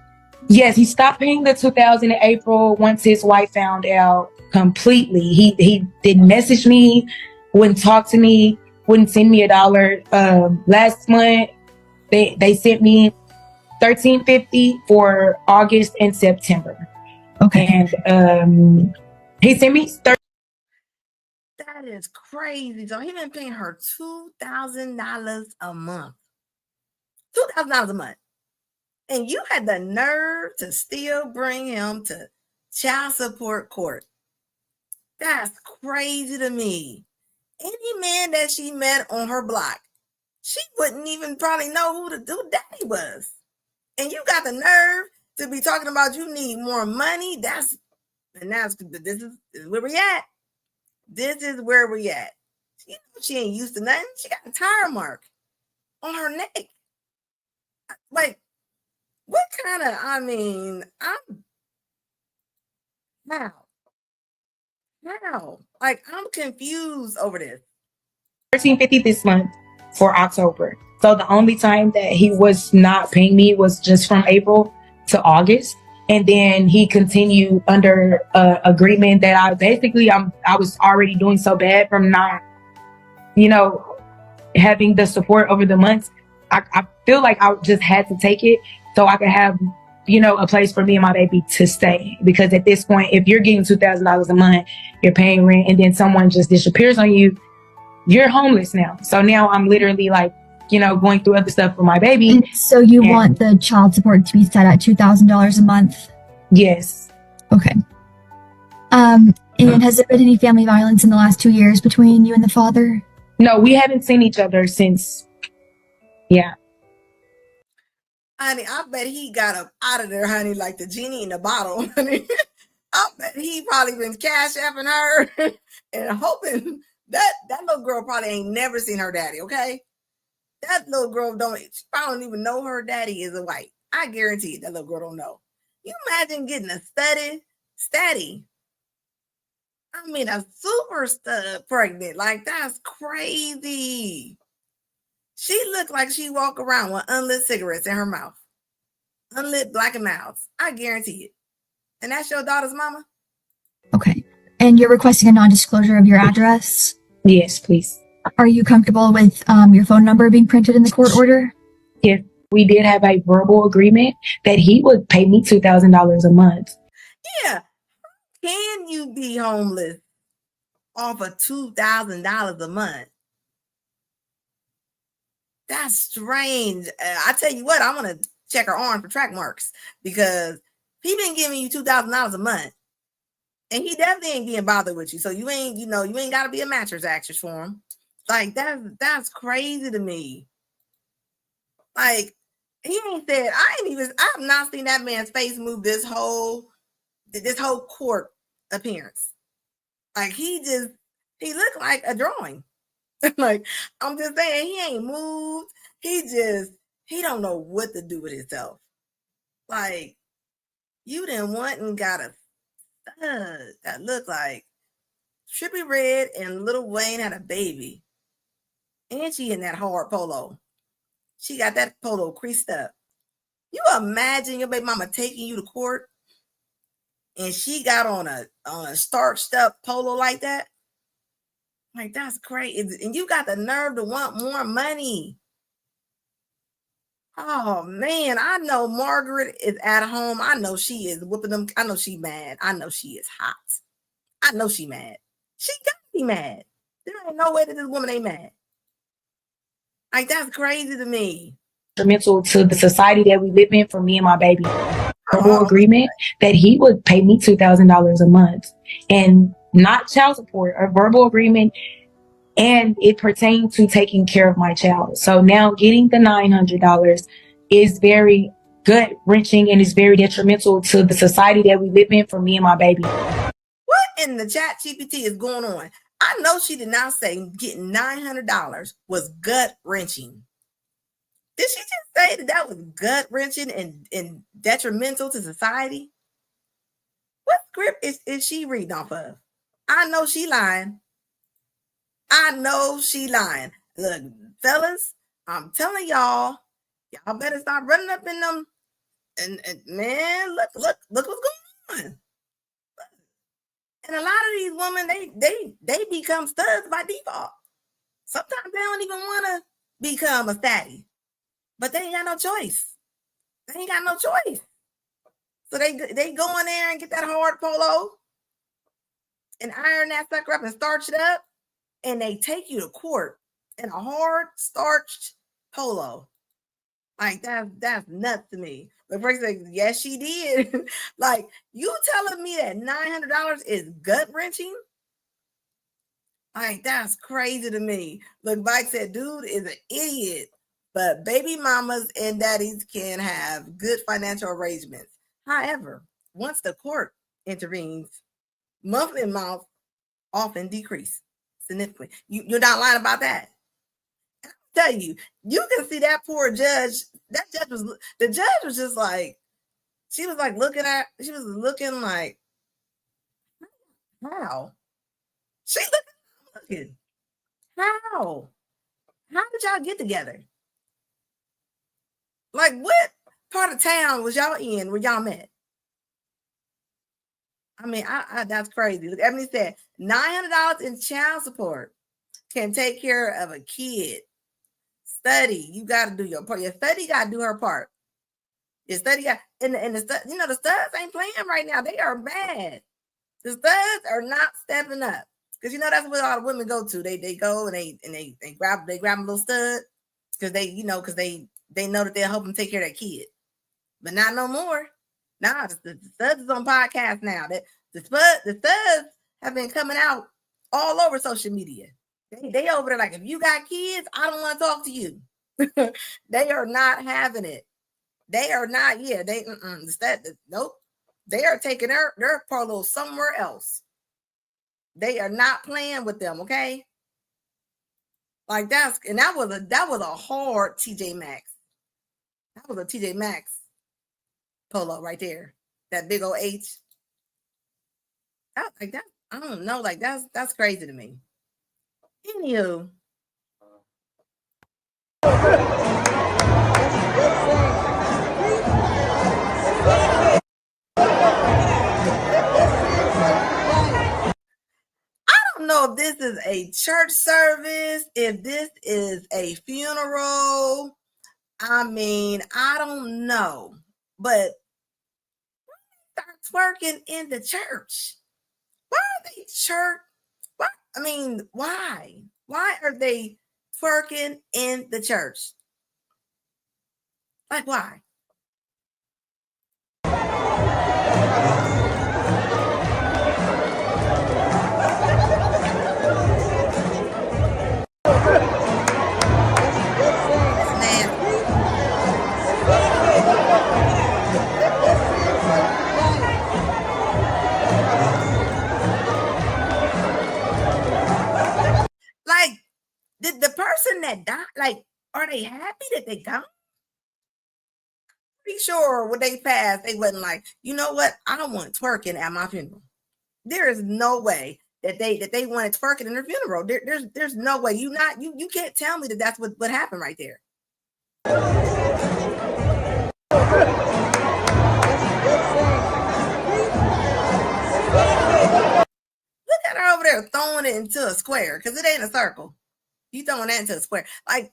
Yes, he stopped paying the $2,000 in April once his wife found out completely. He didn't message me, wouldn't talk to me, wouldn't send me $1. Last month, they sent me $1,350 for August and September. Okay. And he sent me That is crazy. So he been paying her $2,000 a month. $2,000 a month. And you had the nerve to still bring him to child support court. That's crazy to me. Any man that she met on her block, she wouldn't even probably know who daddy was. And you got the nerve to be talking about you need more money. This is where we at. This is where we at. She ain't used to nothing. She got a tire mark on her neck. Like, what kind of, I mean, how? How? Like, I'm confused over this. 1350 this month for October. So the only time that he was not paying me was just from April to August. And then he continued under agreement that I was already doing so bad from not, having the support over the months. I feel like I just had to take it so I could have, a place for me and my baby to stay. Because at this point, if you're getting $2,000 a month, you're paying rent, and then someone just disappears on you, you're homeless now. So now I'm literally like, going through other stuff for my baby. And so you want the child support to be set at $2,000 a month? Yes. Okay. And has there been any family violence in the last 2 years between you and the father? No, we haven't seen each other since. Yeah. Honey, I bet he got up out of there, honey, like the genie in the bottle, honey. I bet he probably been cash apping her and hoping that little girl probably ain't never seen her daddy, okay? That little girl probably don't even know her daddy is a white. I guarantee you that little girl don't know. You imagine getting a statty. I mean, a super stud pregnant. Like, that's crazy. She looked like she walk around with unlit cigarettes in her mouth. Unlit black and mouths. I guarantee it. And that's your daughter's mama? Okay. And you're requesting a non-disclosure of your address? Yes, please. Are you comfortable with your phone number being printed in the court order? Yes. We did have a verbal agreement that he would pay me $2,000 a month. Yeah. Can you be homeless off of $2,000 a month? That's strange. I tell you what, I'm gonna check her arm for track marks because he been giving you $2,000 a month, and he definitely ain't being bothered with you. So you ain't got to be a mattress actress for him. Like, that's crazy to me. Like, he ain't said. I have not seen that man's face move this whole court appearance. Like, he looked like a drawing. Like, I'm just saying, he ain't moved. He don't know what to do with himself. Like, you didn't want and got a stud that looked like Trippie Redd and Lil Wayne had a baby. And she in that hard polo. She got that polo creased up. You imagine your baby mama taking you to court and she got on a starched up polo like that? Like, that's crazy. And you got the nerve to want more money. Oh man, I know Margaret is at home. I know she is whooping them. I know she mad. I know she is hot. I know she mad. She gotta be mad. There ain't no way that this woman ain't mad. Like, that's crazy to me. Detrimental to the society that we live in for me and my baby. Verbal agreement that he would pay me $2,000 a month, and not child support, a verbal agreement, and it pertained to taking care of my child. So now getting the $900 is very gut wrenching and is very detrimental to the society that we live in for me and my baby. What in the chat GPT is going on? I know she did not say getting $900 was gut wrenching. Did she just say that was gut wrenching and detrimental to society? What script is she reading off of? I know she lying. Look, fellas, I'm telling y'all better start running up in them. And man, look what's going on. And a lot of these women, they become studs by default. Sometimes they don't even want to become a statty, but they ain't got no choice. So they go in there and get that hard polo and iron that sucker up and starch it up, and they take you to court in a hard starched polo. Like, that's nuts to me. But first, like, yes, she did. Like, you telling me that $900 is gut wrenching? Like, that's crazy to me. Look, Mike said, dude is an idiot. But baby mamas and daddies can have good financial arrangements. However, once the court intervenes, monthly amounts often decrease significantly. You're not lying about that. tell you, you can see that poor judge. The judge was just like, she was looking like, how? She looking, how? How did y'all get together? Like, what part of town was y'all in where y'all met? I mean, that's crazy. Look, Ebony said $900 in child support can take care of a kid. Study, you got to do your part. Your study got to do her part. Your study got, and the studs ain't playing right now. They are mad. The studs are not stepping up, because that's what all the women go to. They go and they grab a little stud, because they know that they'll help them take care of that kid. But not no more. Nah, the studs is on podcast now. The studs have been coming out all over social media. They over there like, if you got kids, I don't want to talk to you. They are not having it. They are not. Yeah, nope. They are taking their polo somewhere else. They are not playing with them. Okay. Like that was a hard TJ Maxx. That was a TJ Maxx polo right there. That big old H. Like that. I don't know. Like that's crazy to me. Anywho. I don't know if this is a church service, if this is a funeral. I mean, I don't know, but start twerking in the church. Why are they church? Why? I mean, why? Why are they twerking in the church? Like, why? Like, did the person that died, like, are they happy that they gone? Pretty sure when they passed, they wasn't like, you know what? I don't want twerking at my funeral. There is no way that they wanted twerking in their funeral. There's no way. You can't tell me that that's what happened right there. Look at her over there throwing it into a square, because it ain't a circle. You throwing that into a square. Like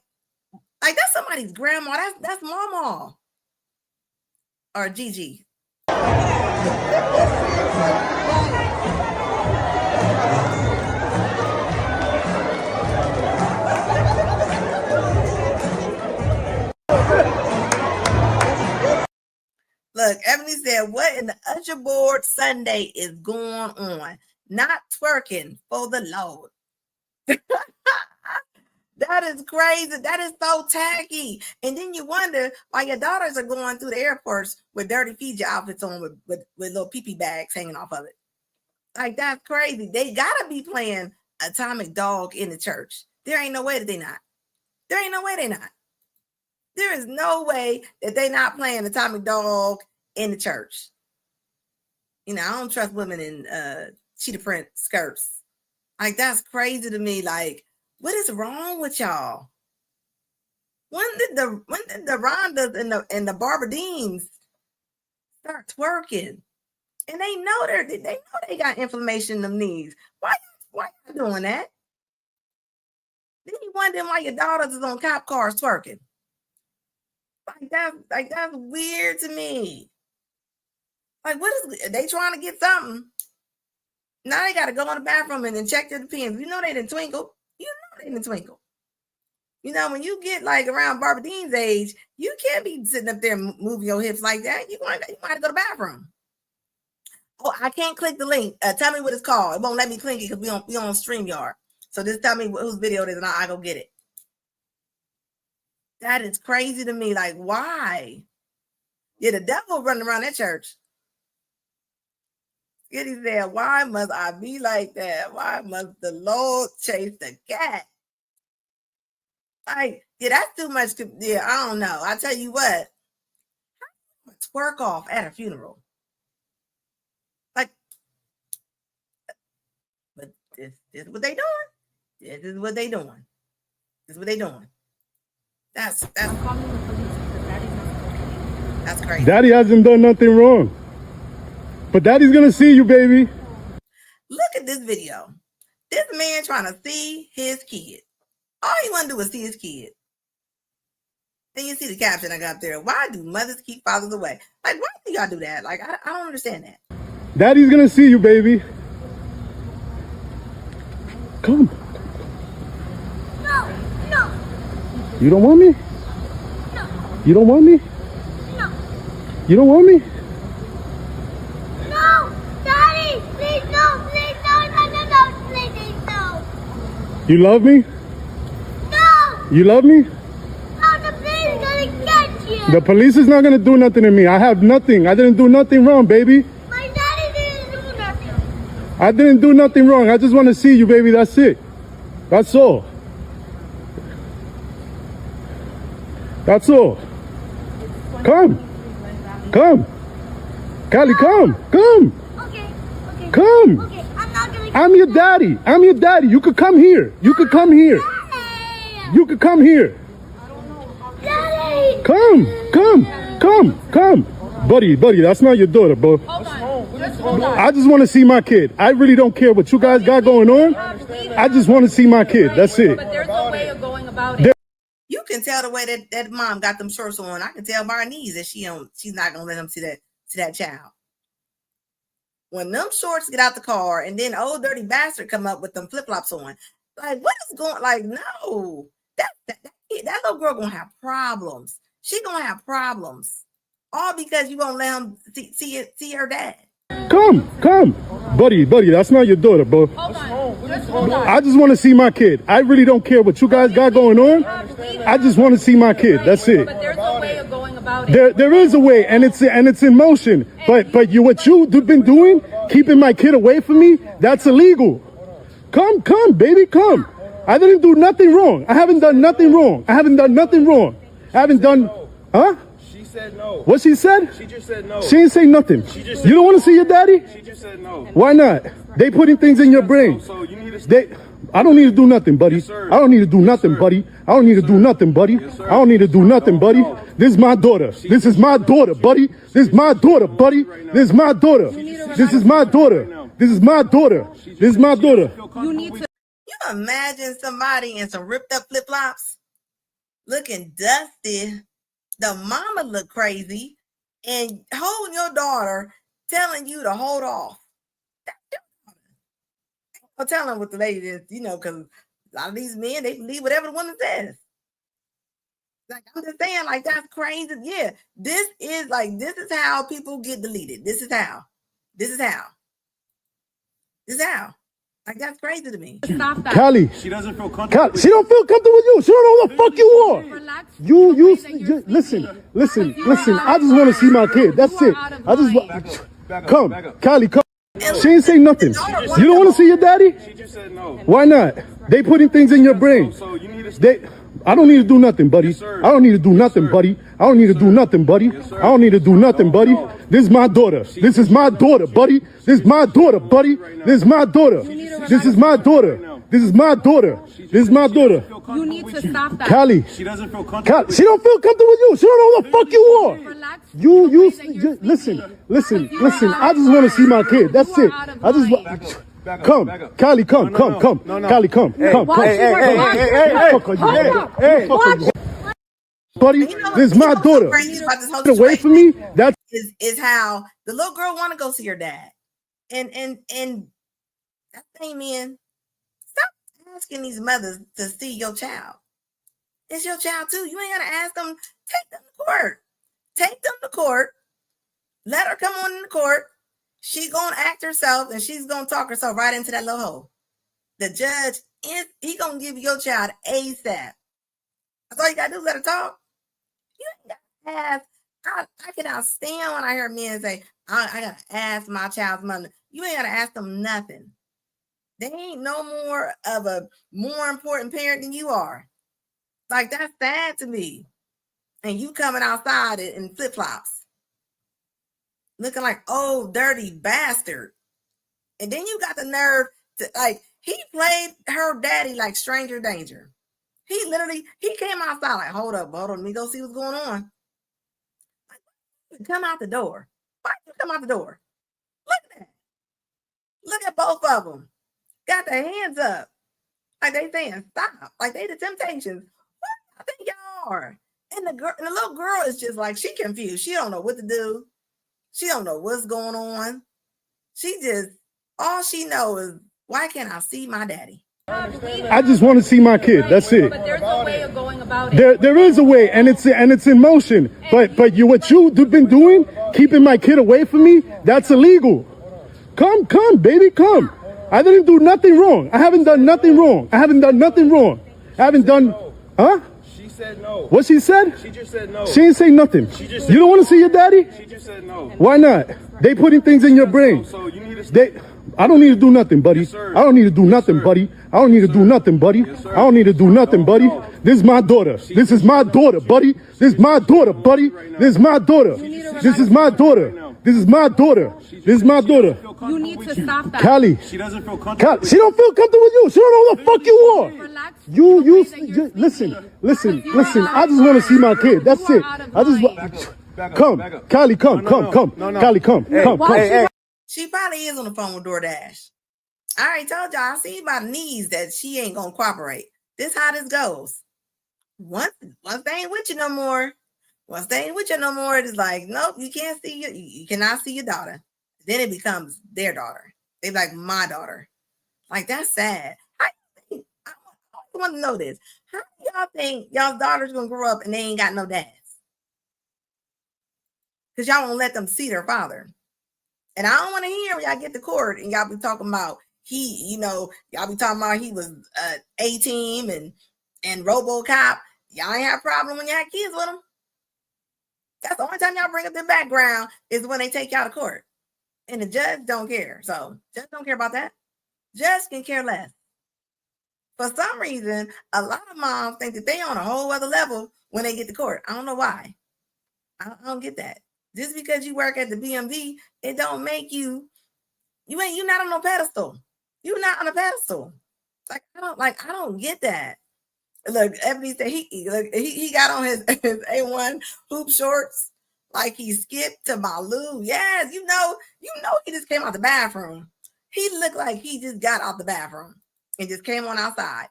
that's somebody's grandma. That's mama. Or Gigi. Look, Ebony said, what in the usher board Sunday is going on? Not twerking for the Lord. That is crazy. That is so tacky. And then you wonder why your daughters are going through the airports with dirty Fiji outfits on with little pee-pee bags hanging off of it. Like, that's crazy. They gotta be playing Atomic Dog in the church. There ain't no way that they not. There ain't no way they not. There is no way that they not playing Atomic Dog in the church. I don't trust women in cheetah print skirts. Like, that's crazy to me. Like, what is wrong with y'all? When did the Rondas and the Barbadines start twerking? And they know they got inflammation in them knees. Why you doing that? Then you wonder why your daughters is on cop cars twerking. Like that's weird to me. Like, what is they trying to get something? Now they got to go in the bathroom and then check their pins. You know they didn't twinkle. When you get like around Barbadine's age, you can't be sitting up there moving your hips like that. You might have to go to the bathroom. Oh, I can't click the link. Tell me what it's called. It won't let me click it because we on StreamYard. So just tell me whose video it is and I'll go get it. That is crazy to me. Like, why? Yeah, the devil running around that church. Skitty said, why must I be like that? Why must the Lord chase the cat? Like, yeah, that's too much. Yeah, I don't know. I tell you what, twerk off at a funeral. Like, but this is what they doing. This is what they doing. This is what they doing. That's crazy. Daddy hasn't done nothing wrong. But daddy's gonna see you, baby. Look at this video. This man trying to see his kid. All he want to do is see his kid. Then you see the caption I got there. Why do mothers keep fathers away? Like, why do y'all do that? Like, I don't understand that. Daddy's gonna see you, baby. Come. No. You don't want me? No. You don't want me? No. You don't want me? No. Daddy, please no. Please no. Please no. You love me? No. You love me? No, the police is gonna get you. The police is not gonna do nothing to me. I have nothing. I didn't do nothing wrong, baby. My daddy didn't do nothing. I didn't do nothing wrong. I just want to see you, baby. That's it. That's all. That's all. Come. Come. Callie, come. Come. Okay. Come. Okay, I'm not gonna. I'm your daddy. I'm your daddy. You could come here. You could come here. You could come here. Daddy. Come. Buddy, that's not your daughter, bro. I just want to see my kid. I really don't care what you guys got going on. I just want to see my kid. That's it. But there's a way of going about it. You can tell the way that mom got them shorts on. I can tell by her knees that she's not gonna let him see that child. When them shorts get out the car and then old dirty bastard come up with them flip-flops on, like, what is going? Like, no, that little girl gonna have problems. She gonna have problems, all because you won't let him see her dad. Come. Buddy, that's not your daughter, bro. I just want to see my kid. I really don't care what you guys got going on. I just want to see my kid. That's it. But there's a way of going about it. There is a way, and it's in motion. But what you've been doing, keeping my kid away from me, that's illegal. Come, baby, come. I didn't do nothing wrong. I haven't done nothing wrong. I haven't done, huh? She said no. What she said? She just said no. She didn't say nothing. You don't want to see your daddy? She just said no. Why not? They putting things in your brain. So you need to I don't need to do nothing, buddy. Yes, sir. I don't need to do nothing, buddy. I don't need to do nothing, buddy. Yes, I don't need to do nothing, buddy. This is my daughter. This is my daughter, buddy. This is my daughter, buddy. This is my daughter. This is my daughter. This is my daughter. This is my daughter. You need to. You imagine somebody in some ripped up flip-flops looking dusty, the mama look crazy, and holding your daughter, telling you to hold off. I'm telling what the lady is, because a lot of these men, they believe whatever the woman says. Like, I'm just saying, like, that's crazy. Yeah, this is how people get deleted. This is how. Like, that's crazy to me. Stop that. Callie. She doesn't feel comfortable. She don't feel comfortable with you. She don't know who the fuck you are. You listen. I just want to see my kid. That's it. I just come, Callie, come. She ain't say nothing. You don't want to see your daddy? She just said no. Why not? They putting things in your brain. So you need to I don't need to do nothing, buddy. Yes, sir. I don't need to do nothing, buddy. I don't need to do nothing, buddy. I don't need to do nothing, buddy. This is my daughter. This is my daughter, buddy. This is my daughter, buddy. This is my daughter. This is my daughter. This is my daughter. This is my daughter. You need to stop that. Callie. She doesn't feel comfortable. She don't feel comfortable with you. She don't know who the fuck you are. You listen. I just want to see my kid. That's it. I just come, Callie, come. Callie, come. Hey. Buddy, this is my daughter. Get away from me. That is how the little girl want to go see her dad, and that thing, man. Stop asking these mothers to see your child. It's your child too. You ain't gotta ask them. Take them to court. Let her come on in the court. She gonna act herself, and she's gonna talk herself right into that little hole. The judge he gonna give your child ASAP. That's all you gotta do is let her talk. You ain't gotta ask. I cannot stand when I hear men say, I gotta ask my child's mother. You ain't gotta ask them nothing. They ain't no more of a more important parent than you are. Like, that's sad to me. And you coming outside in flip-flops, looking like old dirty bastard. And then you got the nerve to, like, he played her daddy like stranger danger. He came outside like, hold up, let me go see what's going on. Like, come out the door. Why you come out the door? Look at that. Look at both of them. Got their hands up. Like they saying stop. Like they the Temptations. What do you think y'all are? And the little girl is just like, she confused. She don't know what to do. She don't know what's going on. She just, all she knows is, why can't I see my daddy? I just want to see my kid. That's it. But there's a way of going about it. There is a way, and it's in motion. But what you've been doing, keeping my kid away from me, that's illegal. Come, baby, come. I didn't do nothing wrong. I haven't done nothing wrong. I haven't done, huh? She said no. What she said? She just said no. She didn't say nothing. She just said you don't want to see your daddy? She just said no. Why not? They putting things in your brain. So you need to I don't need to do nothing, buddy. Yes, I don't need to do nothing, buddy. I don't need to do nothing, buddy. I don't need to do nothing, buddy. This is my daughter. This is my daughter, buddy. This is my daughter, buddy. This is my daughter. This is my daughter. This is my daughter. This is my daughter. You need to stop that. Callie. She doesn't feel comfortable. She don't feel comfortable with you. She don't know who the fuck you are. You listen. I just want to see my kid. That's it. I just come. Callie, come. Callie, come. She probably is on the phone with DoorDash. I already told y'all, I see by the knees that she ain't gonna cooperate. This how this goes. Once they ain't with you no more. Once they ain't with you no more, it's like, nope, you can't see you cannot see your daughter. Then it becomes their daughter. They like, my daughter. Like, that's sad. I want to know this. How do y'all think y'all daughters gonna grow up and they ain't got no dads? Because y'all won't let them see their father. And I don't want to hear when y'all get to court and y'all be talking about y'all be talking about he was A-Team and RoboCop. Y'all ain't have a problem when y'all had kids with him. That's the only time y'all bring up their background is when they take y'all to court. And the judge don't care. So judge don't care about that. Judge can care less. For some reason, a lot of moms think that they on a whole other level when they get to court. I don't know why. I don't get that. Just because you work at the BMV, it don't make you're not on no pedestal. You're not on a pedestal. I don't get that. Look, Ebony said he got on his A1 hoop shorts like he skipped to Malou. Yes, you know he just came out the bathroom. He looked like he just got out the bathroom and just came on outside.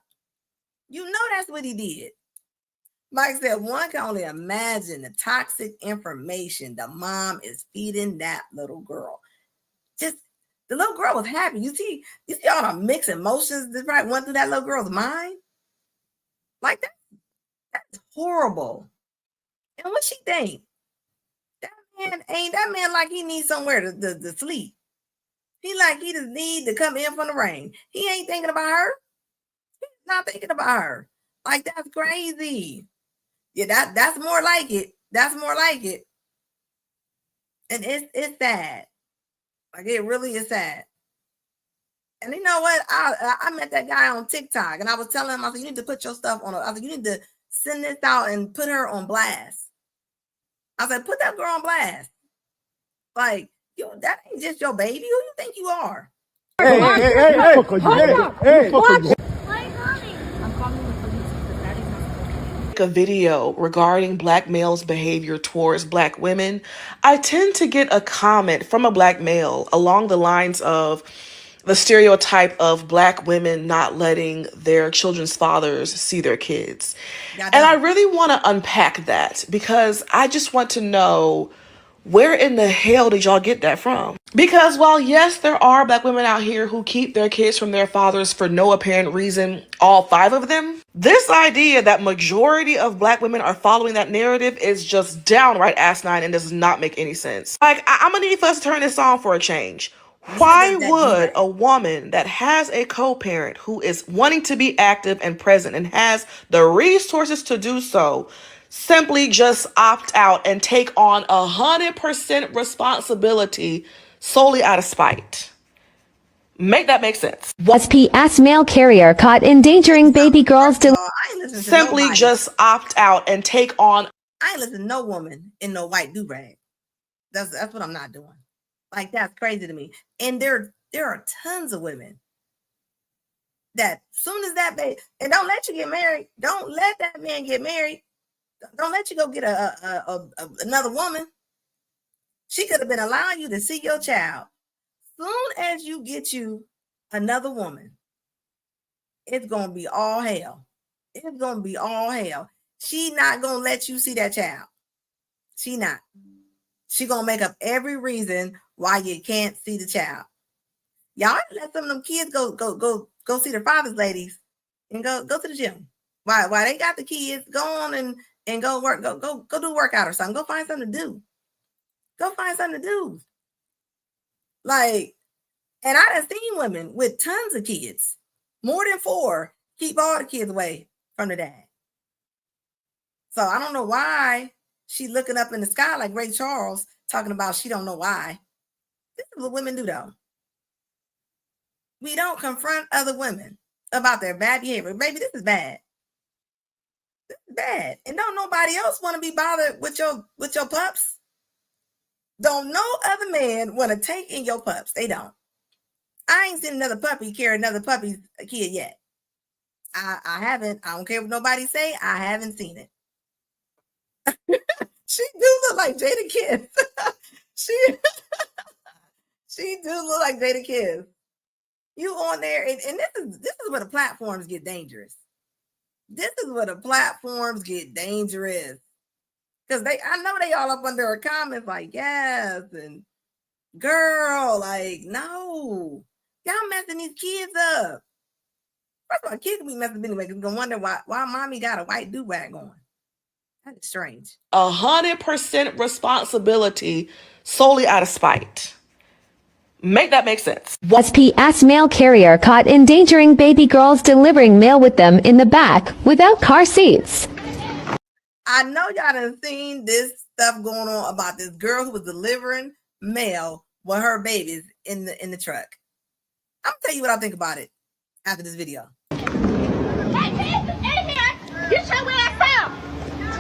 You know that's what he did. Mike said, one can only imagine the toxic information the mom is feeding that little girl. Just the little girl was happy. You see all the mixed emotions that probably went through that little girl's mind. Like that's horrible. And what she think? That man like he needs somewhere to sleep. He just need to come in from the rain. He ain't thinking about her. He's not thinking about her. Like, that's crazy. Yeah, that's more like it. That's more like it. And it's sad. Like, it really is sad. And you know what? I met that guy on TikTok and I was telling him, I said, you need to put your stuff on. I said, you need to send this out and put her on blast. I said, put that girl on blast. Like, that ain't just your baby. Who you think you are? A video regarding black males' behavior towards black women, I tend to get a comment from a black male along the lines of the stereotype of black women not letting their children's fathers see their kids. And I really want to unpack that because I just want to know, where in the hell did y'all get that from? Because while yes, there are black women out here who keep their kids from their fathers for no apparent reason, all 5 of them, this idea that majority of black women are following that narrative is just downright asinine and does not make any sense. Like, I'm gonna need for us to turn this on for a change. Why would a woman that has a co-parent who is wanting to be active and present and has the resources to do so simply just opt out and take on 100% responsibility solely out of spite? Make that make sense. SP mail carrier caught endangering baby girls. I ain't listening listening to simply nobody. just opt out and take on. I ain't listening to no woman in no white do-rag. That's what I'm not doing. Like, that's crazy to me. And there are tons of women that soon as that baby, and don't let you get married. Don't let that man get married. Don't let you go get another woman. She could have been allowing you to see your child. Soon as you get you another woman, it's gonna be all hell. It's gonna be all hell. She not gonna let you see that child. She not. She gonna make up every reason why you can't see the child. Y'all let some of them kids go see their fathers, ladies, and go to the gym. Why they got the kids? Go on and go work. Go do a workout or something. Go find something to do. Go find something to do. Like, and I done seen women with tons of kids, more than 4, keep all the kids away from the dad. So I don't know why she looking up in the sky like Ray Charles, talking about she don't know why. This is what women do, though. We don't confront other women about their bad behavior. Baby, this is bad. This is bad. And don't nobody else want to be bothered with your pups. Don't no other man want to take in your pups. They don't. I ain't seen another puppy carry another puppy's kid yet. I haven't. I don't care what nobody say. I haven't seen it. She do look like Jada Kiss. she do look like Jada Kiss. You on there, and this is where the platforms get dangerous. This is where the platforms get dangerous. Because I know they all up under her comments like, yes, and girl, like, no. Y'all messing these kids up. First of all, kids can be messed up anyway, because gonna wonder why mommy got a white do-rag on. That is strange. 100% responsibility solely out of spite. Make that make sense. SP mail carrier caught endangering baby girls delivering mail with them in the back without car seats. I know y'all done seen this stuff going on about this girl who was delivering mail with her babies in the truck. I'm gonna tell you what I think about it after this video. Get your ass out!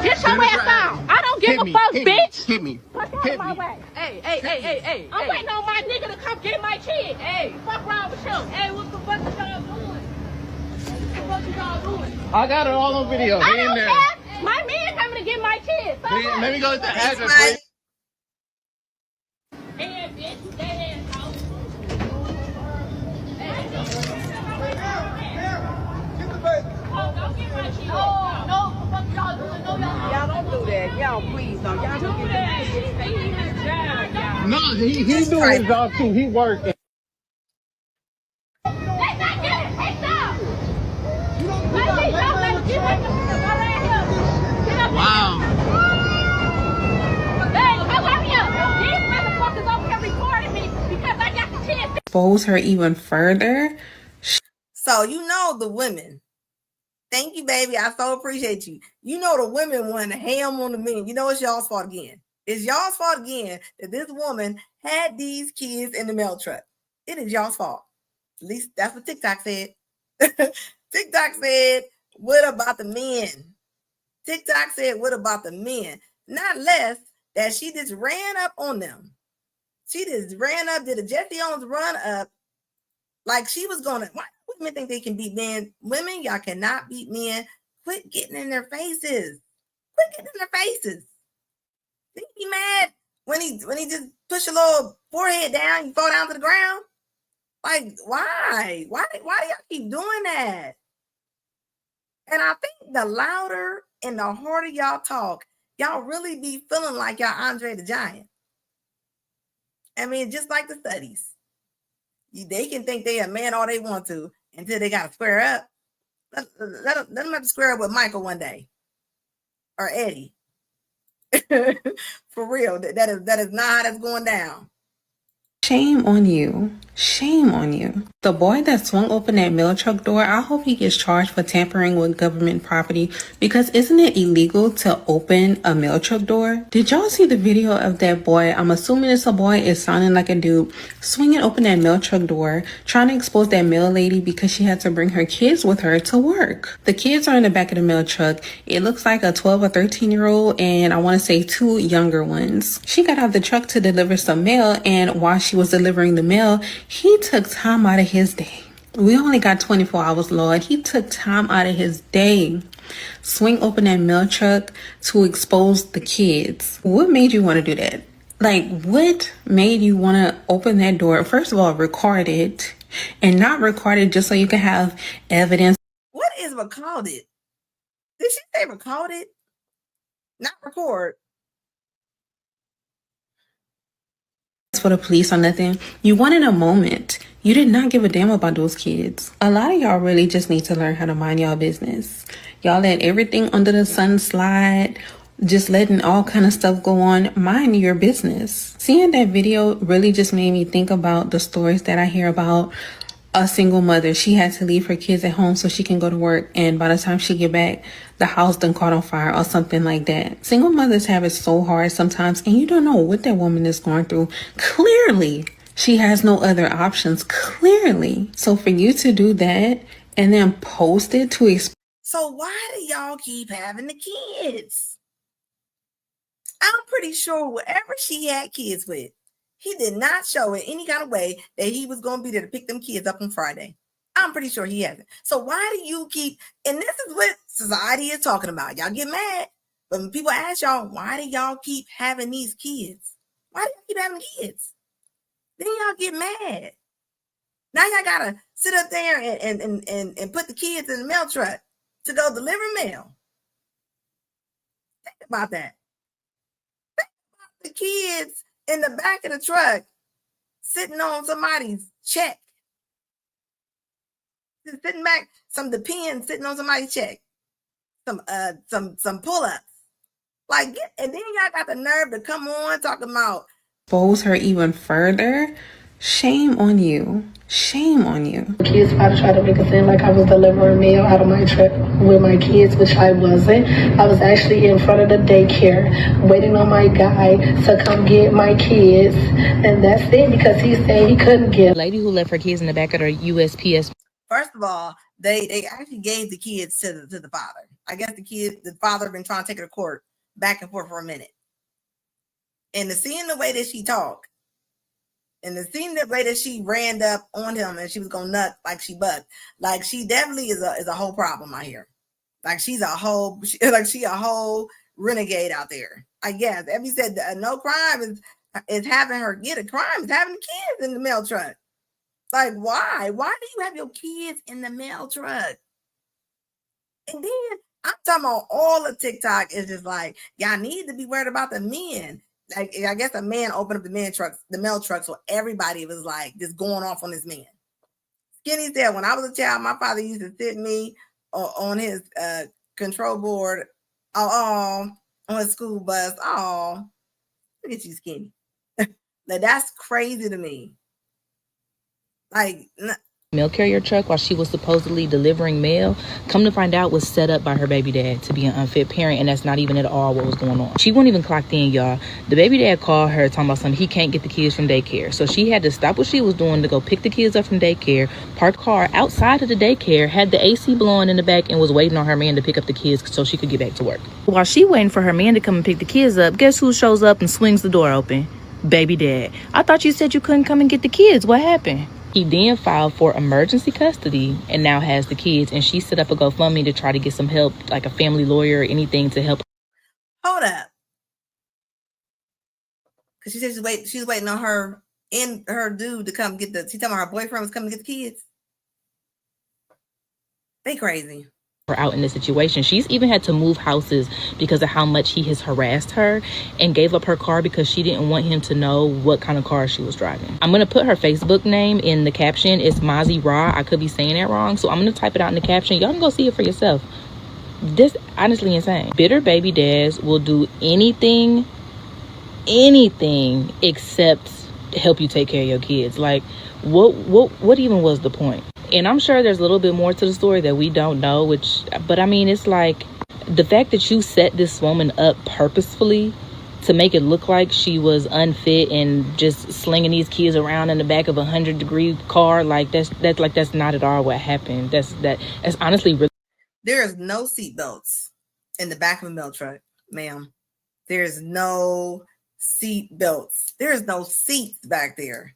Get your ass out! I don't give a fuck, bitch! Hit me. Hit me. Hey. I'm waiting on my nigga to come get my kid. Hey, fuck around with you. Hey, what the fuck is y'all doing? What the fuck is y'all doing? I got it all on video. I don't care. My man coming to get my kid. Let me go to the address, please. Hey, bitch, that ass out. Y'all don't do that. Y'all please don't. Y'all don't do that. No, he doing his job too. He working. Wow. Expose her even further. So you know the women. Thank you, baby. I so appreciate you. You know the women want to ham on the men. You know it's y'all's fault again. It's y'all's fault again that this woman had these kids in the mail truck. It is y'all's fault. At least that's what TikTok said. TikTok said, what about the men? TikTok said, what about the men? Not less that she just ran up on them. She just ran up, did a Jesse Owens run up like she was going to. Why do women think they can beat men? Women, y'all cannot beat men. Quit getting in their faces. Quit getting in their faces. Think he mad when he just push a little forehead down, you fall down to the ground? Like, why? Why do y'all keep doing that? And I think the louder and the harder y'all talk, y'all really be feeling like y'all Andre the Giant. I mean, just like the studies. They can think they a man all they want to until they got to square up. Let them have to square up with Michael one day. Or Eddie. For real. That is not how that's going down. Shame on you Shame on you. The boy that swung open that mail truck door, I hope he gets charged for tampering with government property, because isn't it illegal to open a mail truck door? Did y'all see the video of that boy? I'm assuming it's a boy, it's sounding like a dude, swinging open that mail truck door, trying to expose that mail lady because she had to bring her kids with her to work. The kids are in the back of the mail truck. It looks like a 12 or 13-year-old, and I want to say 2 younger ones. She got out of the truck to deliver some mail, and while she was delivering the mail, he took time out of his day. We only got 24 hours, Lord. He took time out of his day. Swing open that mail truck to expose the kids. What made you want to do that? Like, what made you want to open that door? First of all, record it, and not record it just so you can have evidence. What is recorded? Did she say recorded? Not record. For the police or nothing. You wanted a moment. You did not give a damn about those kids. A lot of y'all really just need to learn how to mind y'all business. Y'all let everything under the sun slide, just letting all kind of stuff go on. Mind your business. Seeing that video really just made me think about the stories that I hear about a single mother. She had to leave her kids at home so she can go to work, and by the time she get back, the house done caught on fire or something like that. Single mothers have it so hard sometimes, and you don't know what that woman is going through. Clearly, she has no other options. Clearly. So for you to do that and then post it to So why do y'all keep having the kids? I'm pretty sure whatever she had kids with, he did not show in any kind of way that he was going to be there to pick them kids up on Friday. I'm pretty sure he hasn't. So why do you keep, and this is what society is talking about. Y'all get mad. But when people ask y'all, why do y'all keep having these kids? Why do you keep having kids? Then y'all get mad. Now y'all got to sit up there and put the kids in the mail truck to go deliver mail. Think about that. Think about the kids in the back of the truck sitting on somebody's check. Just sitting back, some depends sitting on somebody's check. Some pull-ups. Like, and then y'all got the nerve to come on talking about expose her even further. Shame on you. Shame on you. Kids try to make it seem like I was delivering mail out of my truck with my kids, which I wasn't. I was actually in front of the daycare waiting on my guy to come get my kids, and that's it, because he said he couldn't get. Lady who left her kids in the back of her USPS. First of all, they actually gave the kids to the father. I guess the father been trying to take her to court back and forth for a minute. And to seeing the way that she talked, and to seeing the way that she ran up on him and she was going nut like she bucked, like she definitely is a whole problem out here. Like she a whole renegade out there. I guess. Abby said no crime is having her get a crime. Is having kids in the mail truck. Like, why? Why do you have your kids in the mail truck? And then I'm talking about all of TikTok is just like, y'all need to be worried about the men. Like, I guess a man opened up the mail truck, so everybody was like just going off on this man. Skinny said, when I was a child, my father used to sit me on his control board on his school bus. Oh, look at you, Skinny. Like, that's crazy to me. Like, Mail carrier truck while she was supposedly delivering mail, come to find out was set up by her baby dad to be an unfit parent, and that's not even at all what was going on. She wasn't even clocked in, y'all. The baby dad called her talking about something, he can't get the kids from daycare, so she had to stop what she was doing to go pick the kids up from daycare, parked car outside of the daycare, had the AC blowing in the back, and was waiting on her man to pick up the kids so she could get back to work. While she waiting for her man to come and pick the kids up, guess who shows up and swings the door open? Baby dad. I thought you said you couldn't come and get the kids. What happened? He then filed for emergency custody and now has the kids, and she set up a GoFundMe to try to get some help, like a family lawyer or anything to help. Hold up. Because she said she's waiting on her dude to come get she's talking about her boyfriend was coming to get the kids. They crazy. Out in this situation. She's even had to move houses because of how much he has harassed her, and gave up her car because she didn't want him to know what kind of car she was driving. I'm gonna put her Facebook name in the caption. It's Mazi Ra. I could be saying that wrong, so I'm gonna type it out in the caption. Y'all can go see it for yourself. This honestly insane. Bitter baby dads will do anything except help you take care of your kids. Like, what even was the point? And I'm sure there's a little bit more to the story that we don't know, but I mean, it's like the fact that you set this woman up purposefully to make it look like she was unfit and just slinging these kids around in the back of a 100-degree car, like that's not at all what happened. That's honestly really. There is no seatbelts in the back of a mail truck, ma'am. There's no seat belts. There's no seats back there.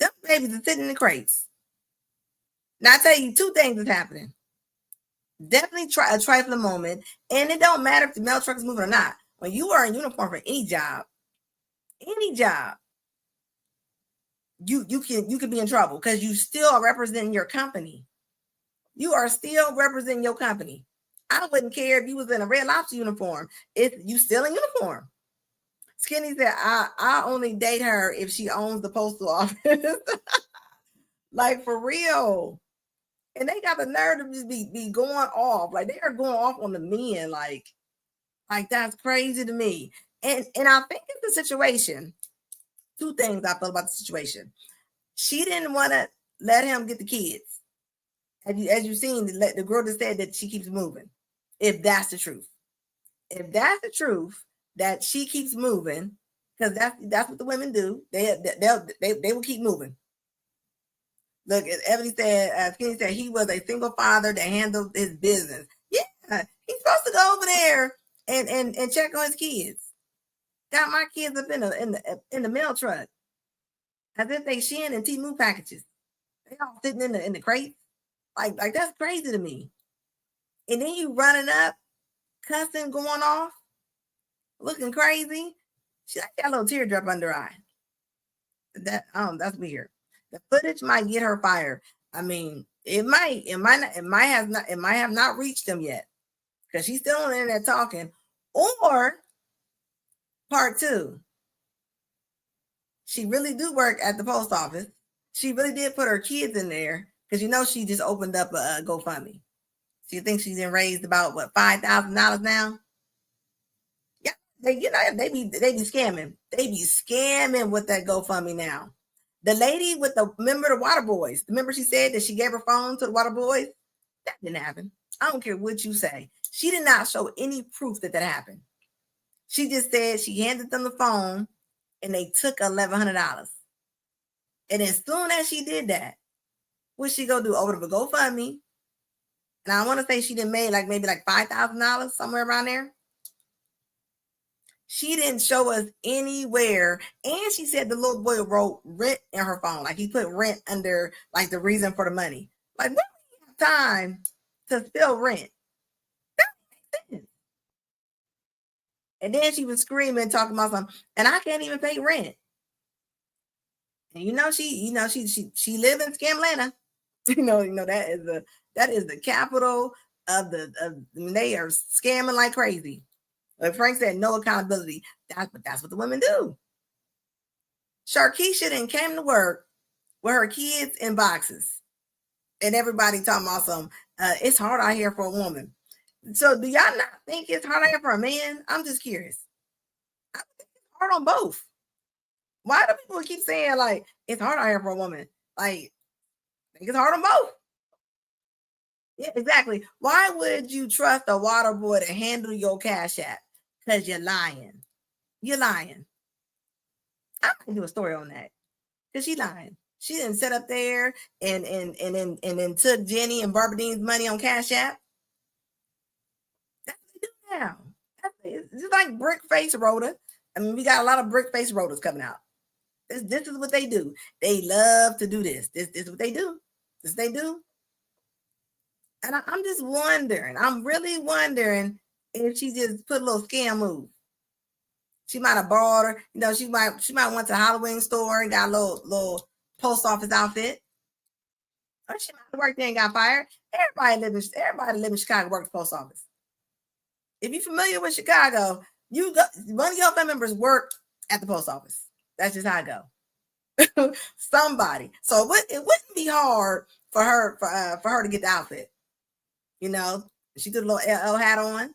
Them babies are sitting in the crates. Now I tell you, two things is happening. Definitely try a trifling moment, and it don't matter if the mail truck is moving or not. When you are in uniform for any job, you can be in trouble because you still are representing your company. You are still representing your company. I wouldn't care if you was in a Red Lobster uniform. If you still in uniform. Skinny said, I only date her if she owns the postal office. Like, for real. And they got the nerve to just be going off. Like, they are going off on the men. Like that's crazy to me. And I think it's the situation. Two things I feel about the situation. She didn't want to let him get the kids. As you've seen, the girl just said that she keeps moving. If that's the truth. If that's the truth, that she keeps moving, because that's what the women do. They will keep moving. Look, Ebony said, Skinny said he was a single father that handled his business. Yeah, he's supposed to go over there and check on his kids. Got my kids up in the mail truck, as if they Shin and Temu packages. They all sitting in the crate. Like that's crazy to me. And then you running up, cussing, going off, looking crazy. She like got a little teardrop under her eye. That's weird. The footage might get her fired. I mean, it might have not reached them yet because she's still on the internet talking. Or part two, she really do work at the post office. She really did put her kids in there because she just opened up a GoFundMe. So you think she's raised about what, $5,000 now? Yeah, they be scamming. They be scamming with that GoFundMe now. The lady remember the water boys. Remember she said that she gave her phone to the water boys? That didn't happen. I don't care what you say. She did not show any proof that happened. She just said she handed them the phone and they took $1,100. And as soon as she did that, what she go do? Over to the GoFundMe. And I want to say she done made maybe $5,000, somewhere around there. She didn't show us anywhere. And she said the little boy wrote rent in her phone. Like he put rent under the reason for the money. Like, when do we have time to spell rent? That makes sense. And then she was screaming, talking about something, and I can't even pay rent. And she live in Scamlana. That is the capital of they are scamming like crazy. Like Frank said, no accountability. That's what the women do. Sharkeisha then came to work with her kids in boxes. And everybody talking about some, it's hard out here for a woman. So do y'all not think it's hard out here for a man? I'm just curious. I think it's hard on both. Why do people keep saying it's hard out here for a woman? I think it's hard on both. Yeah, exactly. Why would you trust a water boy to handle your Cash App? Because you're lying. You're lying. I might do a story on that. Because she's lying. She didn't sit up there and then took Jenny and Barbadene's money on Cash App. That's what they do now. It's just like brick face Rhoda. I mean, we got a lot of brick face Rhodas coming out. This is what they do. They love to do this. This is what they do. This they do. And I'm just wondering. I'm really wondering if she just put a little scam move. She might have borrowed her. She might went to the Halloween store and got a little post office outfit. Or she might have worked there and got fired. Everybody live in Chicago work at the post office. If you're familiar with Chicago, one of your family members work at the post office. That's just how it go. Somebody. So it wouldn't be hard for her to get the outfit. She did a little LL hat on.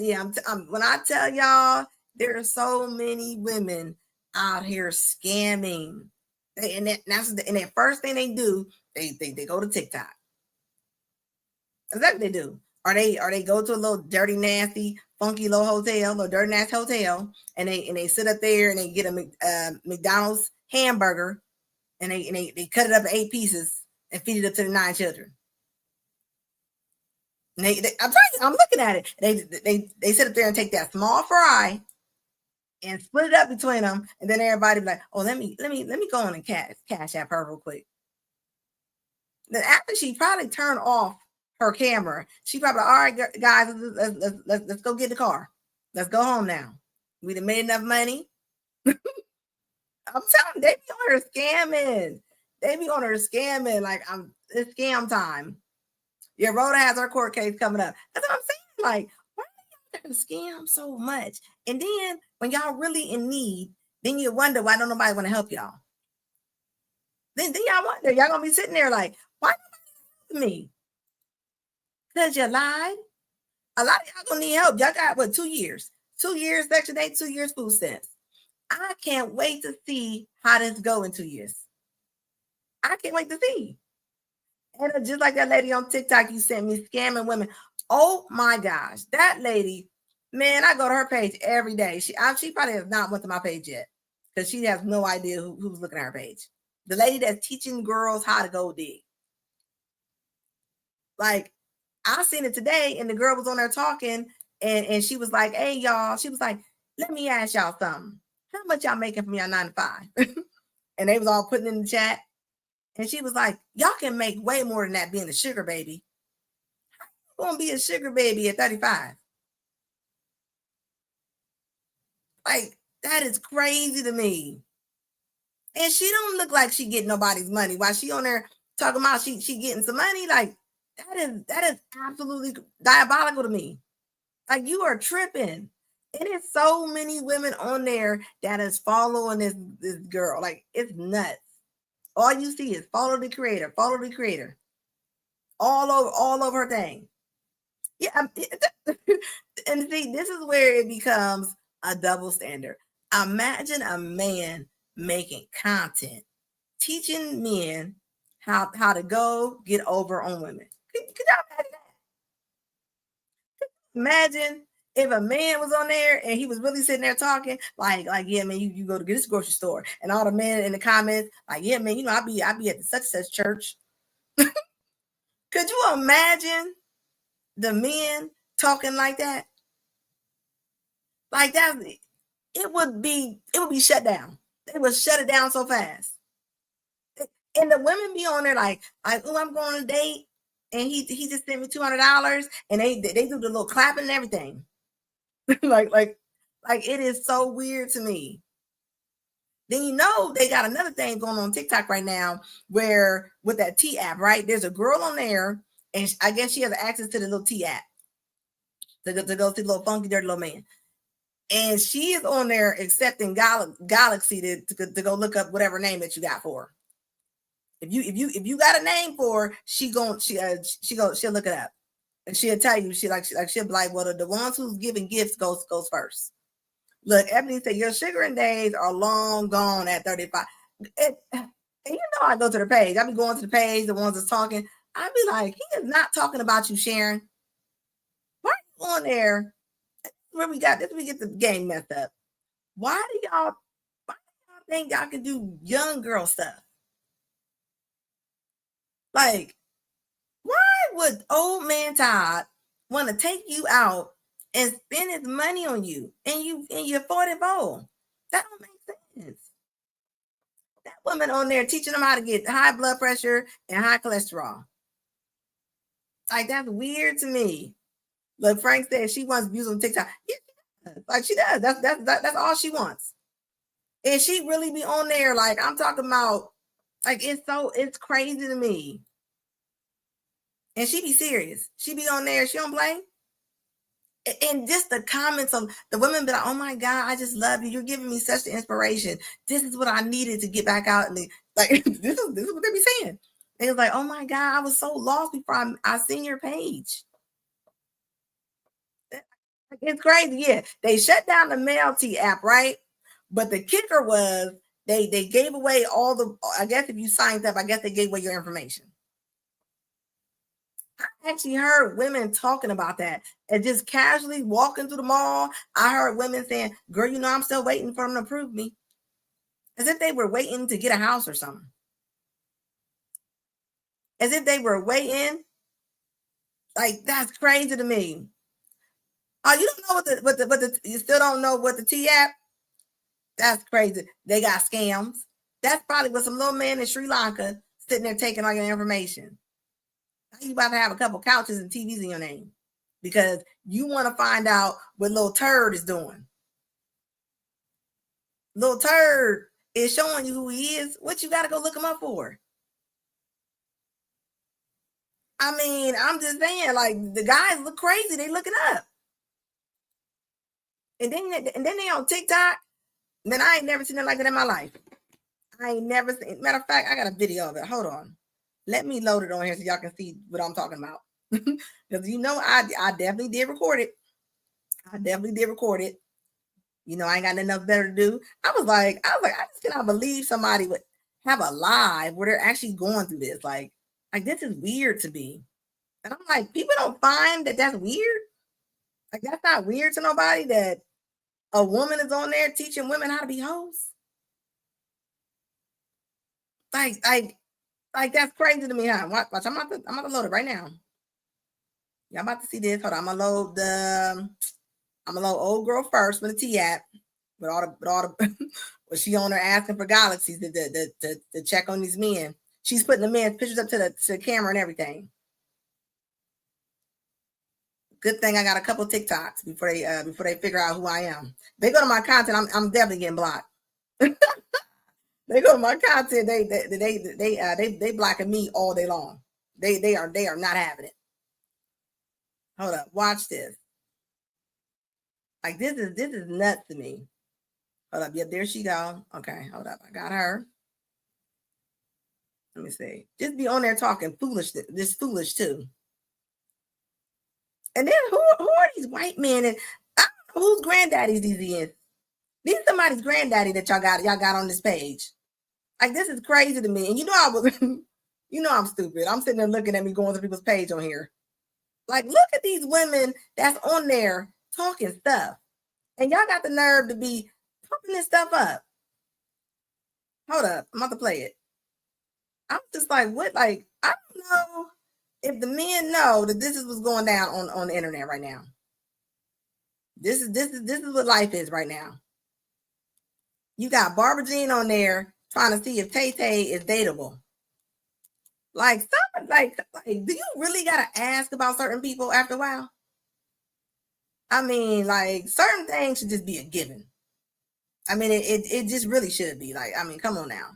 Yeah, when I tell y'all, there are so many women out here scamming. And that first thing they do, they go to TikTok. That's what they do. Or they go to a little dirty, nasty, funky little hotel, or dirty, nasty hotel, and they sit up there and they get a McDonald's hamburger, and they cut it up in 8 pieces and feed it up to the 9 children. And I'm telling you, I'm looking at it. They sit up there and take that small fry and split it up between them, and then everybody be like, "Oh, let me go on and cash app her real quick." Then after she probably turned off her camera, she probably, "All right, guys, let's go get in the car. Let's go home now. We done made enough money." I'm telling you, they be on her scamming. They be on her scamming like it's scam time. Yeah, Rhoda has her court case coming up. That's what I'm saying. Like, why do y'all scam so much? And then when y'all really in need, then you wonder why don't nobody want to help y'all. Then y'all wonder, y'all gonna be sitting there like, why nobody help me? Because you lied. A lot of y'all gonna need help. Y'all got what, 2 years? 2 years Section 8, 2 years food stamps. I can't wait to see how this go in 2 years. I can't wait to see. And just like that lady on TikTok you sent me scamming women. Oh my gosh, that lady, man, I go to her page every day. She probably has not went to my page yet because she has no idea who's looking at her page. The lady that's teaching girls how to go dig. Like, I seen it today, and the girl was on there talking, and she was like, "Hey, y'all," she was like, "Let me ask y'all something. How much y'all making from your 9 to 5?" And they was all putting in the chat. And she was like, "Y'all can make way more than that being a sugar baby. How you gonna be a sugar baby at 35? Like, that is crazy to me." And she don't look like she getting nobody's money. While she on there talking about she getting some money, like that is absolutely diabolical to me. Like, you are tripping. And there's so many women on there that is following this girl. Like, it's nuts. All you see is follow the creator, all over her thing. Yeah, and see, this is where it becomes a double standard. Imagine a man making content, teaching men how to go get over on women. Could y'all imagine that? Imagine if a man was on there and he was really sitting there talking like, yeah, man, you go to this grocery store, and all the men in the comments like, "Yeah, man, you know, I be at the such and such church." Could you imagine the men talking like that? Like that, it would be shut down. They would shut it down so fast. And the women be on there like, "Oh, I'm going on a date, and he just sent me $200," and they do the little clapping and everything. like it is so weird to me. Then you know they got another thing going on TikTok right now where with that T app, right? There's a girl on there, and I guess she has access to the little T app to go see the little funky, dirty little man. And she is on there accepting Galaxy to go look up whatever name that you got for her. If you got a name for her, she'll look it up. And she'll tell you, she'll be like, "Well, the ones who's giving gifts goes first." Look, Ebony said your sugaring days are long gone at 35. And you know, I go to the page. I be going to the page, the ones that's talking. I be like, he is not talking about you, Sharon. Why are you on there? Where we get the game messed up. Why do y'all think y'all can do young girl stuff? Like, why would old man Todd want to take you out and spend his money on you and you're 44? That don't make sense. That woman on there teaching them how to get high blood pressure and high cholesterol. Like, that's weird to me. Look, Frank said she wants views on TikTok. Yeah, like she does. That's all she wants. And she really be on there like, I'm talking about, like, it's crazy to me. And she be serious. She be on there. She don't play. And just the comments of the women be like, "Oh my God, I just love you. You're giving me such an inspiration. This is what I needed to get back out." And like, this is what they be saying. They was like, "Oh my God, I was so lost before I seen your page." It's crazy. Yeah. They shut down the Mail T app, right? But the kicker was they gave away all the, I guess if you signed up, I guess they gave away your information. I actually heard women talking about that and just casually walking through the mall. I heard women saying, girl, you know, I'm still waiting for them to approve me. As if they were waiting to get a house or something. As if they were waiting. Like, that's crazy to me. Oh, you don't know what the you still don't know what the T app? That's crazy. They got scams. That's probably with some little man in Sri Lanka sitting there taking all your information. You about to have a couple couches and TVs in your name because you want to find out what little turd is doing. Little turd is showing you who he is. What you got to go look him up for? I mean, I'm just saying, like, the guys look crazy. They looking up. And then they on TikTok. Man, I ain't never seen it like that in my life. I ain't never seen. Matter of fact, I got a video of it. Hold on. Let me load it on here so y'all can see what I'm talking about. Because you know, I definitely did record it. I definitely did record it. You know, I ain't got nothing else better to do. I was like, I just cannot believe somebody would have a live where they're actually going through this. Like this is weird to me. And I'm like, people don't find that that's weird. Like, that's not weird to nobody that a woman is on there teaching women how to be hoes. Like that's crazy to me, huh? Watch, I'm about to load it right now. Y'all about to see this. Hold on, I'm gonna load old girl first with the T app. With all the was she on there asking for galaxies to check on these men. She's putting the men's pictures up to the camera and everything. Good thing I got a couple TikToks before they figure out who I am. They go to my content, I'm definitely getting blocked. They go to my content, they blocking me all day long. They are not having it. Hold up, watch this. Like this is nuts to me. Hold up, yep, there she go. Okay, hold up, I got her. Let me see. Just be on there talking foolish. This foolish too. And then who are these white men? And I don't know whose granddaddies these is. These somebody's granddaddy that y'all got on this page. Like, this is crazy to me. And you know I'm stupid. I'm sitting there looking at me going through people's page on here. Like, look at these women that's on there talking stuff. And y'all got the nerve to be pumping this stuff up. Hold up. I'm about to play it. I'm just like, what? Like, I don't know if the men know that this is what's going down on the internet right now. This is what life is right now. You got Barbara Jean on there trying to see if Tay Tay is dateable. Like, do you really gotta ask about certain people after a while? I mean, like, certain things should just be a given. I mean, it just really should be. Like, I mean, come on now.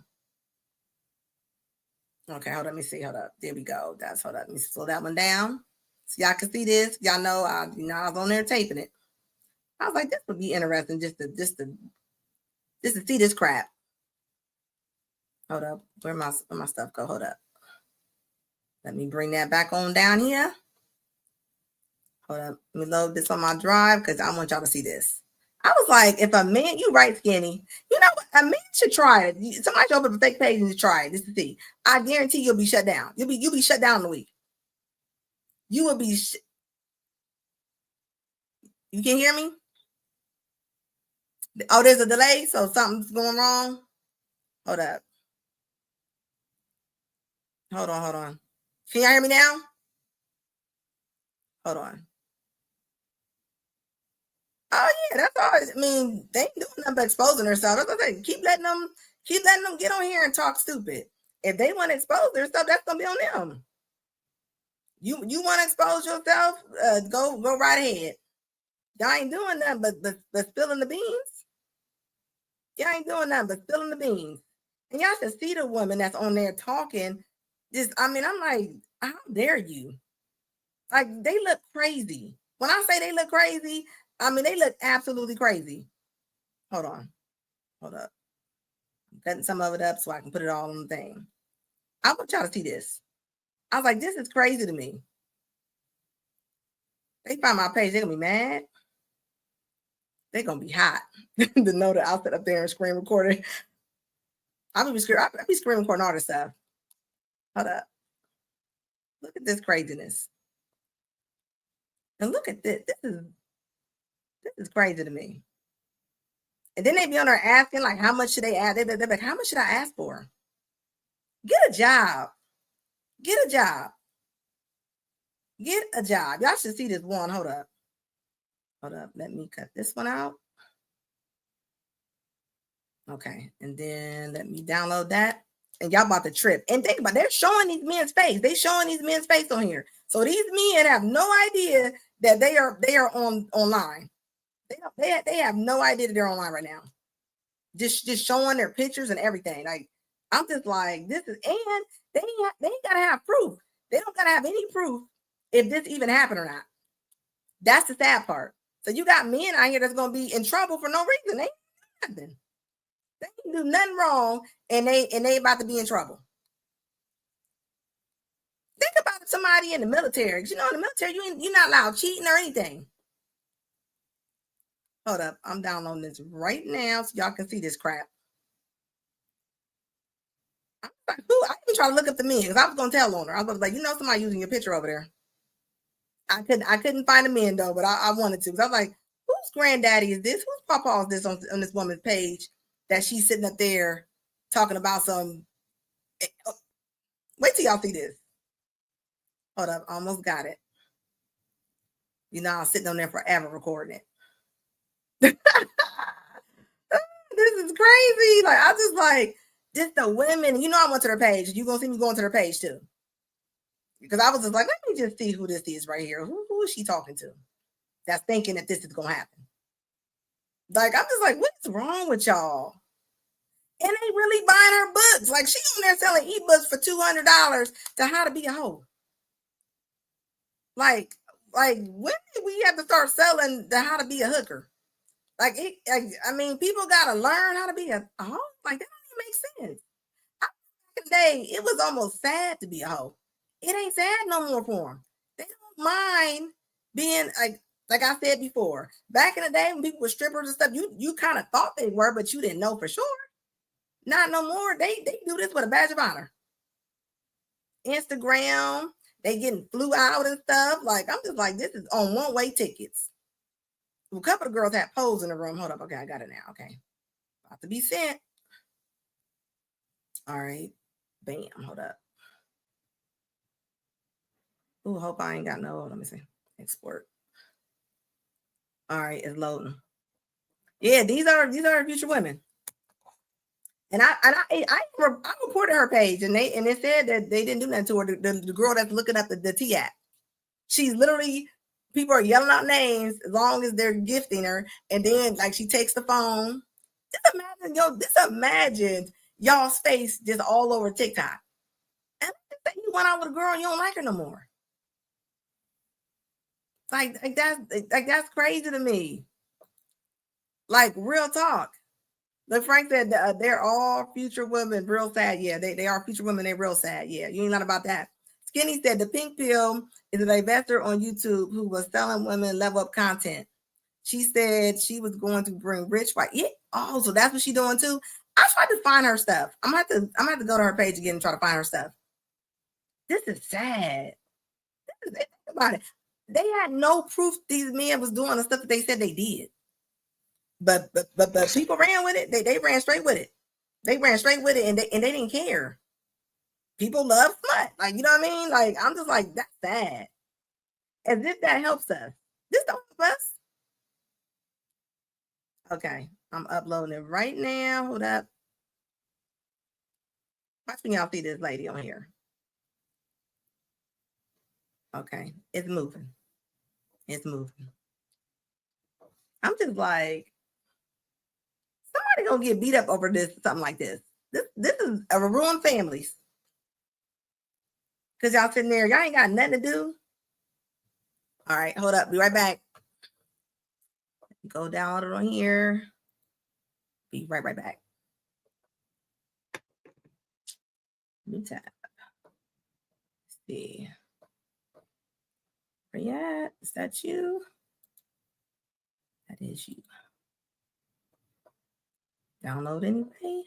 Okay, hold on, let me see. Hold up. There we go. Hold up. Let me slow that one down. So y'all can see this. Y'all know I was on there taping it. I was like, this would be interesting just to see this crap. Hold up. Where my stuff go? Hold up. Let me bring that back on down here. Hold up. Let me load this on my drive because I want y'all to see this. I was like, if a man, you right, Skinny, you know what? A man should try it. Somebody should open up a fake page and try it just to see. I guarantee you'll be shut down. You'll be shut down in a week. You will be. You can hear me? Oh, there's a delay, so something's going wrong. Hold up. Hold on. Can y'all hear me now? Hold on. Oh yeah, that's all. I mean, they ain't doing nothing but exposing themselves. That's what I say. Keep letting them get on here and talk stupid. If they want to expose their stuff, that's gonna be on them. You want to expose yourself? Go right ahead. Y'all ain't doing nothing but spilling the beans. Y'all ain't doing nothing but spilling the beans. And y'all should see the woman that's on there talking. I'm like, how dare you? Like, they look crazy. When I say they look crazy, I mean, they look absolutely crazy. Hold on. Hold up. I'm cutting some of it up so I can put it all on the thing. I want y'all to see this. I was like, this is crazy to me. They find my page, they're going to be mad. They're gonna be hot to know that I'll sit up there and screen record it. I'll be screen recording all this stuff. Hold up. Look at this craziness. And look at this. This is crazy to me. And then they be on there asking, like, how much should they add? They're like, how much should I ask for? Get a job. Get a job. Get a job. Y'all should see this one. Hold up. Hold up. Let me cut this one out. Okay. And then let me download that. And y'all about to trip. And think about it, they're showing these men's face. They showing these men's face on here. So these men have no idea that they are online. They have no idea that they're online right now. Just showing their pictures and everything. Like, I'm just like, this is, and they ain't gotta have proof. They don't gotta have any proof if this even happened or not. That's the sad part. So you got men out here that's gonna be in trouble for no reason. They ain't nothing. They ain't do nothing wrong, and they about to be in trouble. Think about somebody in the military. You know, in the military, you're not allowed cheating or anything. Hold up, I'm downloading this right now so y'all can see this crap. I'm like, I even try to look up the men because I was gonna tell on her. I was like, you know, somebody using your picture over there. I couldn't find the men though, but I wanted to. So I was like, whose granddaddy is this? Whose papa is this on this woman's page that she's sitting up there talking about some? Wait till y'all see this. Hold up, almost got it. You know, I'm sitting on there forever recording it. This is crazy. Like, I just like just the women. You know, I went to their page. You're gonna see me going to their page too. Because I was just like, let me just see who this is right here. Who is she talking to? That's thinking that this is gonna happen. Like, I'm just like, what's wrong with y'all? And they really buying her books. Like, she's on there selling ebooks for $200 to how to be a hoe. Like when did we have to start selling the how to be a hooker? Like, I mean, people gotta learn how to be a hoe. Like, that don't even make sense. Back in the day, it was almost sad to be a hoe. It ain't sad no more for them. They don't mind being like I said before. Back in the day when people were strippers and stuff, you kind of thought they were, but you didn't know for sure. Not no more. They do this with a badge of honor. Instagram, they getting flew out and stuff. Like, I'm just like, this is on one-way tickets. A couple of girls had poles in the room. Hold up. Okay, I got it now. Okay. About to be sent. All right. Bam. Hold up. Ooh, hope I ain't got no. Let me see. Export. All right, it's loading. Yeah, these are future women. And I reported her page, and it said that they didn't do nothing to her. The girl that's looking up the T app. She's literally, people are yelling out names as long as they're gifting her, and then like she takes the phone. Just imagine y'all's face just all over TikTok. And you went out with a girl and you don't like her no more. Like that's crazy to me. Like, real talk. Like Frank said, they're all future women, real sad. Yeah, they are future women. They're real sad. Yeah, you ain't not about that. Skinny said the pink pill is an investor on YouTube who was selling women level up content. She said she was going to bring rich white. Yeah. Oh, so that's what she's doing too. I tried to find her stuff. I'm gonna have to go to her page again and try to find her stuff. This is sad. Think about it. They had no proof these men was doing the stuff that they said they did. But people ran with it. They ran straight with it. They ran straight with it, and they didn't care. People love smut. Like, you know what I mean? Like, I'm just like, that's sad. As if that helps us. This don't help us. Okay, I'm uploading it right now. Hold up. Watch me, y'all see this lady on here. Okay, it's moving. It's moving. I'm just like, somebody gonna get beat up over this, something like this. This is a ruined families. Because y'all sitting there, y'all ain't got nothing to do. All right, hold up. Be right back. Go down on here. Be right back. New tab. Let's see. Where you at? Is that you? That is you. Download anyway.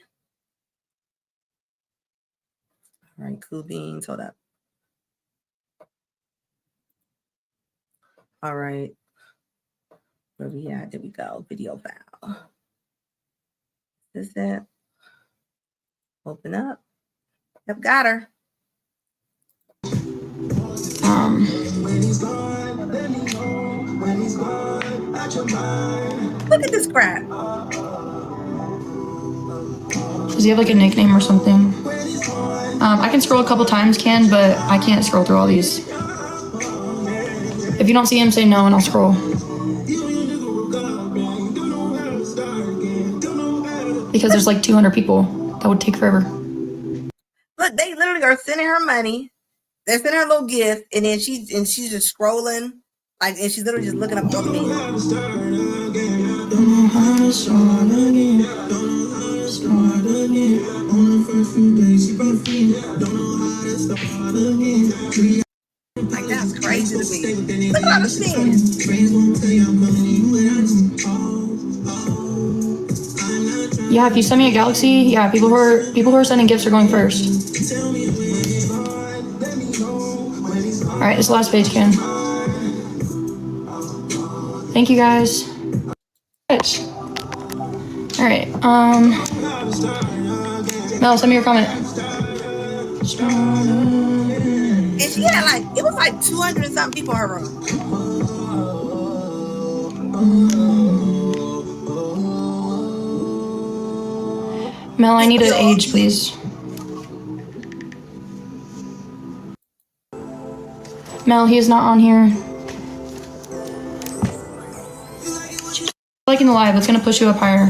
All right, cool beans. Hold up. All right. Where we at? There we go. Video file. This is it. Open up. Yep, got her. Look at this crap. Does he have like a nickname or something? I can scroll a couple times, Ken, but I can't scroll through all these. If you don't see him, say no and I'll scroll. Because there's like 200 people. That would take forever. Look, they literally are sending her money. They're sending her a little gift, and then she's just scrolling, like, and she's literally just looking up all the memes. Like, that's crazy to me. Look at all the spin. Yeah, if you send me a galaxy, yeah, people who are sending gifts are going first. All right, it's the last page, Ken. Thank you, guys. All right, Mel, send me your comment. And she had like, it was like 200 and something people in her room. Mel, I need an age, please. Mel, he is not on here. Liking the live, it's gonna push you up higher.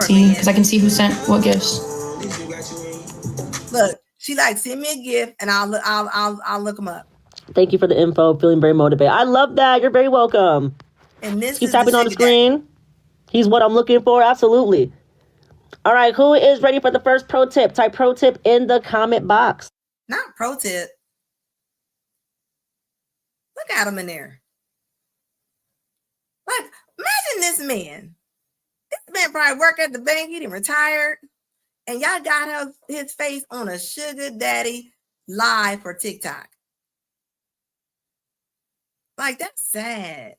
See, because I can see who sent what gifts. Look, she like, send me a gift and I'll look them up. Thank you for the info. Feeling very motivated. I love that. You're very welcome. And this Keep is tapping on the screen. He's what I'm looking for. Absolutely. All right. Who is ready for the first pro tip? Type pro tip in the comment box. Not pro tip. Look at him in there. Like, imagine this man. This man probably worked at the bank. He didn't retired. And y'all got his face on a sugar daddy live for TikTok. Like, that's sad.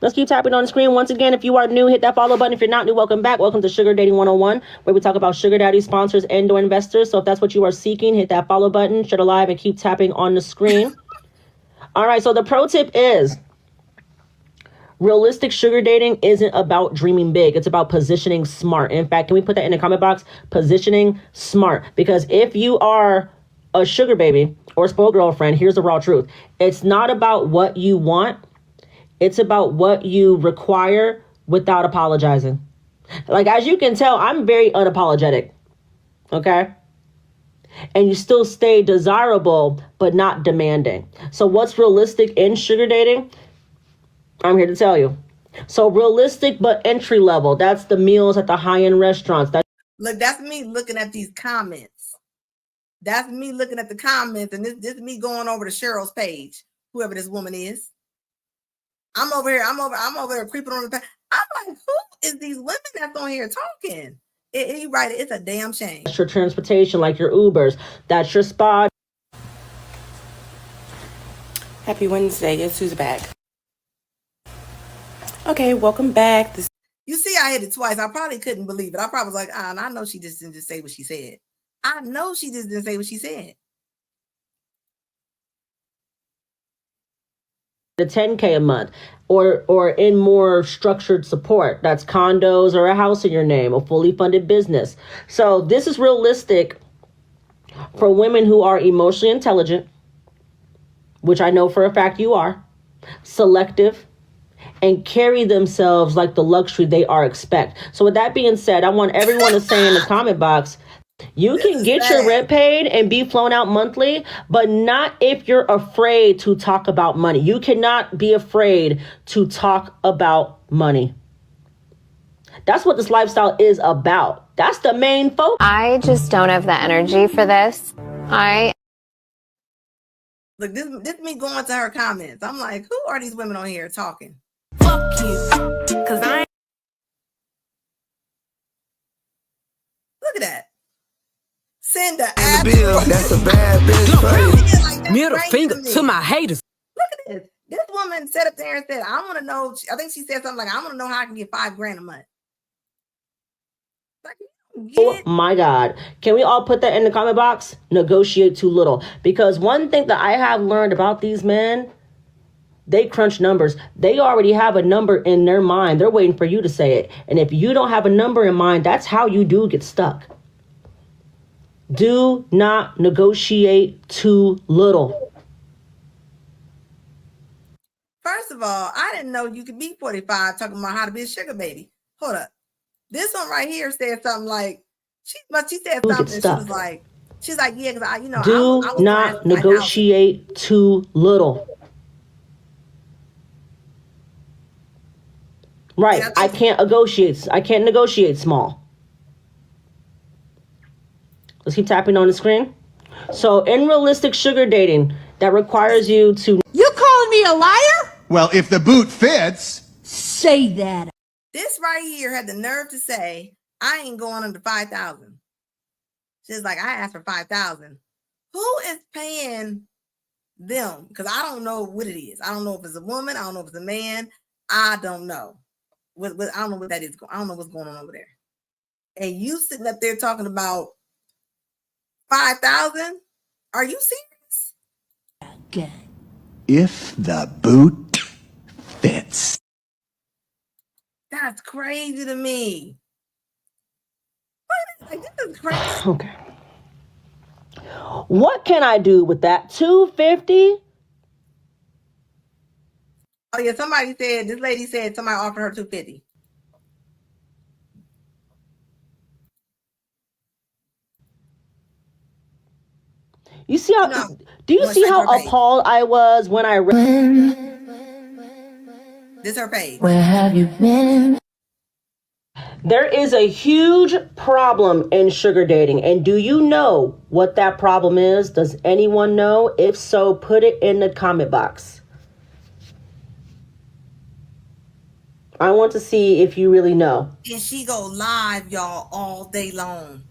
Let's keep tapping on the screen. Once again, if you are new, hit that follow button. If you're not new, welcome back. Welcome to Sugar Dating 101, where we talk about sugar daddy sponsors and or investors. So if that's what you are seeking, hit that follow button, share the live, and keep tapping on the screen. All right, so the pro tip is realistic sugar dating isn't about dreaming big. It's about positioning smart. In fact, can we put that in the comment box? Positioning smart. Because if you are a sugar baby or a spoiled girlfriend, here's the raw truth. It's not about what you want. It's about what you require without apologizing. Like, as you can tell, I'm very unapologetic. Okay? And you still stay desirable, but not demanding. So what's realistic in sugar dating? I'm here to tell you. So realistic, but entry level. That's the meals at the high-end restaurants. Look, that's me looking at these comments. That's me looking at the comments, and this is me going over to Cheryl's page, whoever this woman is. I'm over there creeping on the page. I'm like, who is these women that's on here talking? He right, it's a damn shame. That's your transportation, like your Ubers. That's your spa. Happy Wednesday. Guess who's back? Okay, welcome back. You see, I hit it twice. I probably couldn't believe it. I probably was like, I know she just didn't just say what she said. I know she just didn't say what she said. The 10K a month, or in more structured support. That's condos or a house in your name, a fully funded business. So this is realistic for women who are emotionally intelligent, which I know for a fact you are, selective, and carry themselves like the luxury they are expect. So with that being said, I want everyone to say in the comment box, you can get your rent paid and be flown out monthly, but not if you're afraid to talk about money. You cannot be afraid to talk about money. That's what this lifestyle is about. That's the main focus. I just don't have the energy for this. Look, this me going to her comments. I'm like, who are these women on here talking? Fuck you. Cause I ain't. Look at that. Send the bill. That's a bad bitch. Like, Middle finger to my haters. Look at this. This woman sat up there and said, I want to know. I think she said something like, I want to know how I can get $5,000 a month. Like, Oh my God. Can we all put that in the comment box? Negotiate too little. Because one thing that I have learned about these men, they crunch numbers. They already have a number in their mind. They're waiting for you to say it. And if you don't have a number in mind, that's how you do get stuck. Do not negotiate too little. First of all, I didn't know you could be 45 talking about how to be a sugar baby. Hold up. This one right here said something like, she said something. She's like, yeah, because I do not negotiate too little. Right. I can't negotiate small. Let's keep tapping on the screen. So in realistic sugar dating, that requires you to... You calling me a liar? Well, if the boot fits. Say that. This right here had the nerve to say, I ain't going under 5,000. She's like, I asked for 5,000. Who is paying them? Because I don't know what it is. I don't know if it's a woman. I don't know if it's a man. I don't know. I don't know what that is. I don't know what's going on over there. And you sitting up there talking about 5,000? Are you serious? Okay. If the boot fits. That's crazy to me. Like, this is crazy. Okay. What can I do with that? $250? Oh yeah, this lady said somebody offered her $250. You see how? Do you see how appalled I was when I read? This her page. Where have you been? There is a huge problem in sugar dating, and do you know what that problem is? Does anyone know? If so, put it in the comment box. I want to see if you really know. And she go live, y'all, all day long.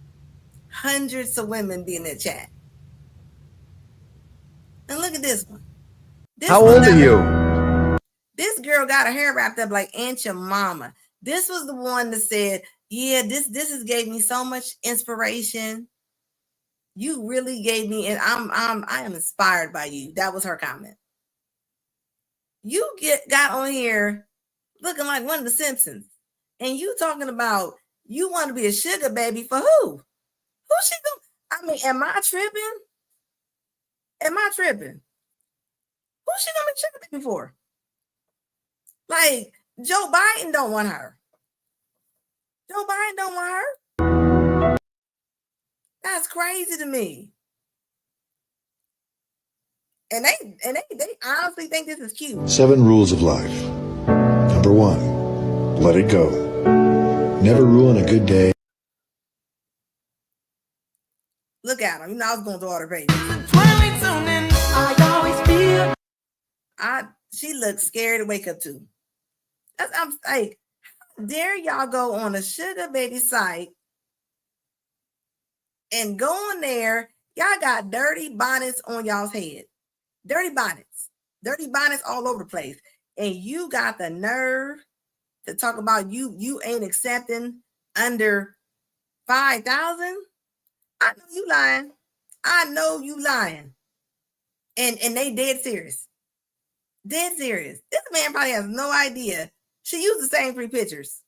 Hundreds of women be in the chat. And look at this one. How old are you? This girl got her hair wrapped up like Aunt your mama. This was the one that said, yeah, this has gave me so much inspiration. You really gave me, and I am inspired by you. That was her comment. You got on here looking like one of the Simpsons. And you talking about you want to be a sugar baby for who? Who she going? I mean, am I tripping? Am I tripping? Who's she gonna be sugar baby for? Like, Joe Biden don't want her. Joe Biden don't want her. That's crazy to me. And they honestly think this is cute. 7 rules of life. Number 1, let it go. Never ruin a good day. Look at him. You know I was going to order baby. She looks scary to wake up to. I'm like, how dare y'all go on a sugar baby site and go on there? Y'all got dirty bonnets on y'all's head. Dirty bonnets. Dirty bonnets all over the place. And you got the nerve to talk about you ain't accepting under 5,000? I know you lying. I know you lying. And they dead serious. Dead serious. This man probably has no idea. She used the same 3 pictures.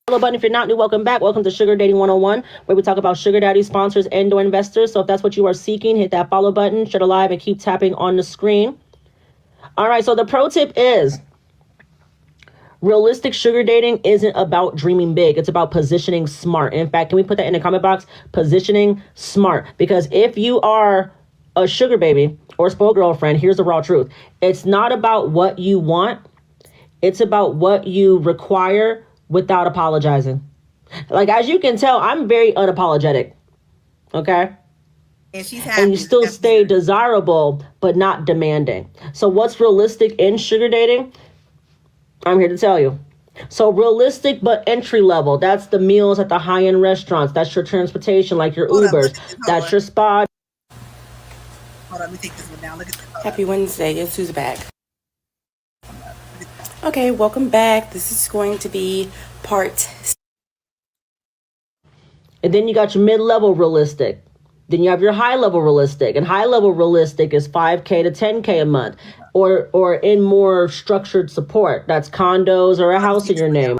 Follow button if you're not new. Welcome back. Welcome to Sugar Dating 101, where we talk about sugar daddy sponsors and/or investors. So if that's what you are seeking, hit that follow button, share the live, and keep tapping on the screen. All right. So the pro tip is realistic sugar dating isn't about dreaming big. It's about positioning smart. In fact, can we put that in the comment box? Positioning smart. Because if you are a sugar baby or a spoiled girlfriend, here's the raw truth. It's not about what you want. It's about what you require without apologizing. Like, as you can tell, I'm very unapologetic. Okay? And she's and happy. you still stay desirable but not demanding. So what's realistic in sugar dating? I'm here to tell you. So realistic but entry level. That's the meals at the high-end restaurants. That's your transportation, like your Ubers. That's your spa. Hold on, let me take this one down. Look at this. Happy Wednesday. Guess who's back? Okay, welcome back. This is going to be part. And then you got your mid-level realistic. Then you have your high-level realistic. And high-level realistic is $5K to $10K a month. Or in more structured support. That's condos or a house in your name.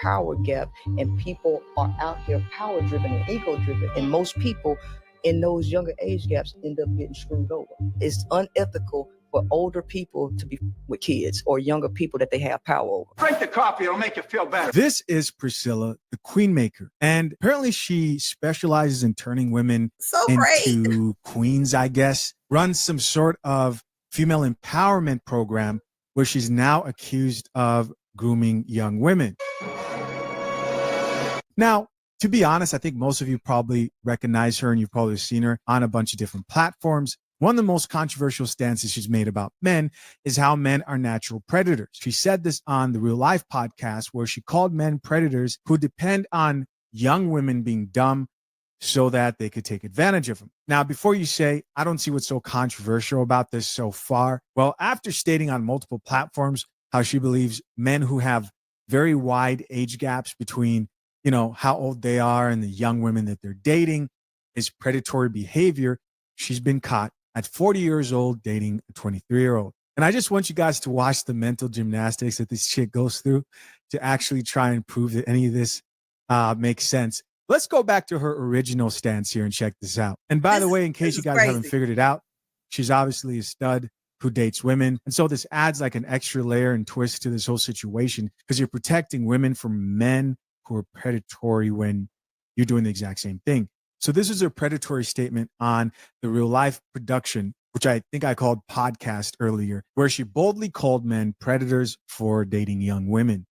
Power gap, and people are out here power driven and ego driven, and most people in those younger age gaps end up getting screwed over. It's unethical for older people to be with kids or younger people that they have power over. Drink the coffee, it'll make you feel better. This is Priscilla, the Queen Maker, and apparently she specializes in turning women into queens, I guess. Runs some sort of female empowerment program where she's now accused of grooming young women. Now, to be honest, I think most of you probably recognize her and you've probably seen her on a bunch of different platforms. One of the most controversial stances she's made about men is how men are natural predators. She said this on the Real Life podcast where she called men predators who depend on young women being dumb so that they could take advantage of them. Now, before you say, I don't see what's so controversial about this so far. Well, after stating on multiple platforms how she believes men who have very wide age gaps between how old they are and the young women that they're dating is predatory behavior. She's been caught at 40 years old dating a 23-year-old. And I just want you guys to watch the mental gymnastics that this chick goes through to actually try and prove that any of this makes sense. Let's go back to her original stance here and check this out. And by the way, in case you guys haven't figured it out, she's obviously a stud who dates women. And so this adds like an extra layer and twist to this whole situation because you're protecting women from men who are predatory when you're doing the exact same thing. So this is a predatory statement on the Real Life production, which I think I called podcast earlier, where she boldly called men predators for dating young women.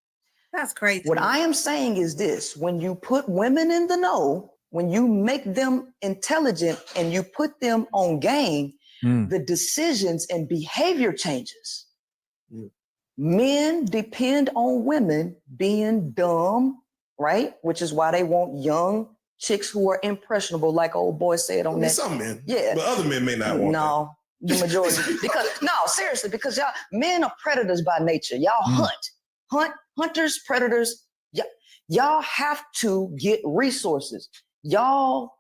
That's crazy. What I am saying is this: when you put women in the know, when you make them intelligent and you put them on game, the decisions and behavior changes. Men depend on women being dumb, right? Which is why they want young chicks who are impressionable, like old boy said on that. Some men, yeah, but other men may not want that. The majority. Seriously, because y'all men are predators by nature. Y'all hunters, predators. Y'all have to get resources. Y'all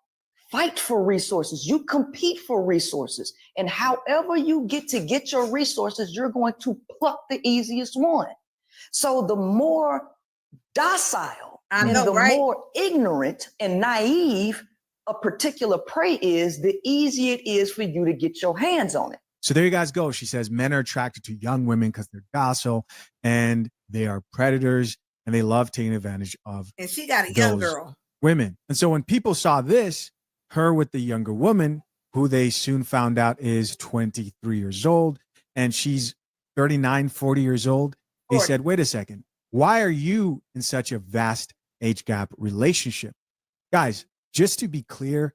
fight for resources. You compete for resources, and however you get your resources, you're going to pluck the easiest one. So the more docile more ignorant and naive a particular prey is, the easier it is for you to get your hands on it. So there you guys go. She says men are attracted to young women because they're docile and they are predators and they love taking advantage of. And she got a young girl. Women. And so when people saw this, her with the younger woman, who they soon found out is 23 years old, and she's 39, 40 years old, they said, wait a second. Why are you in such a vast age gap relationship? Guys, just to be clear,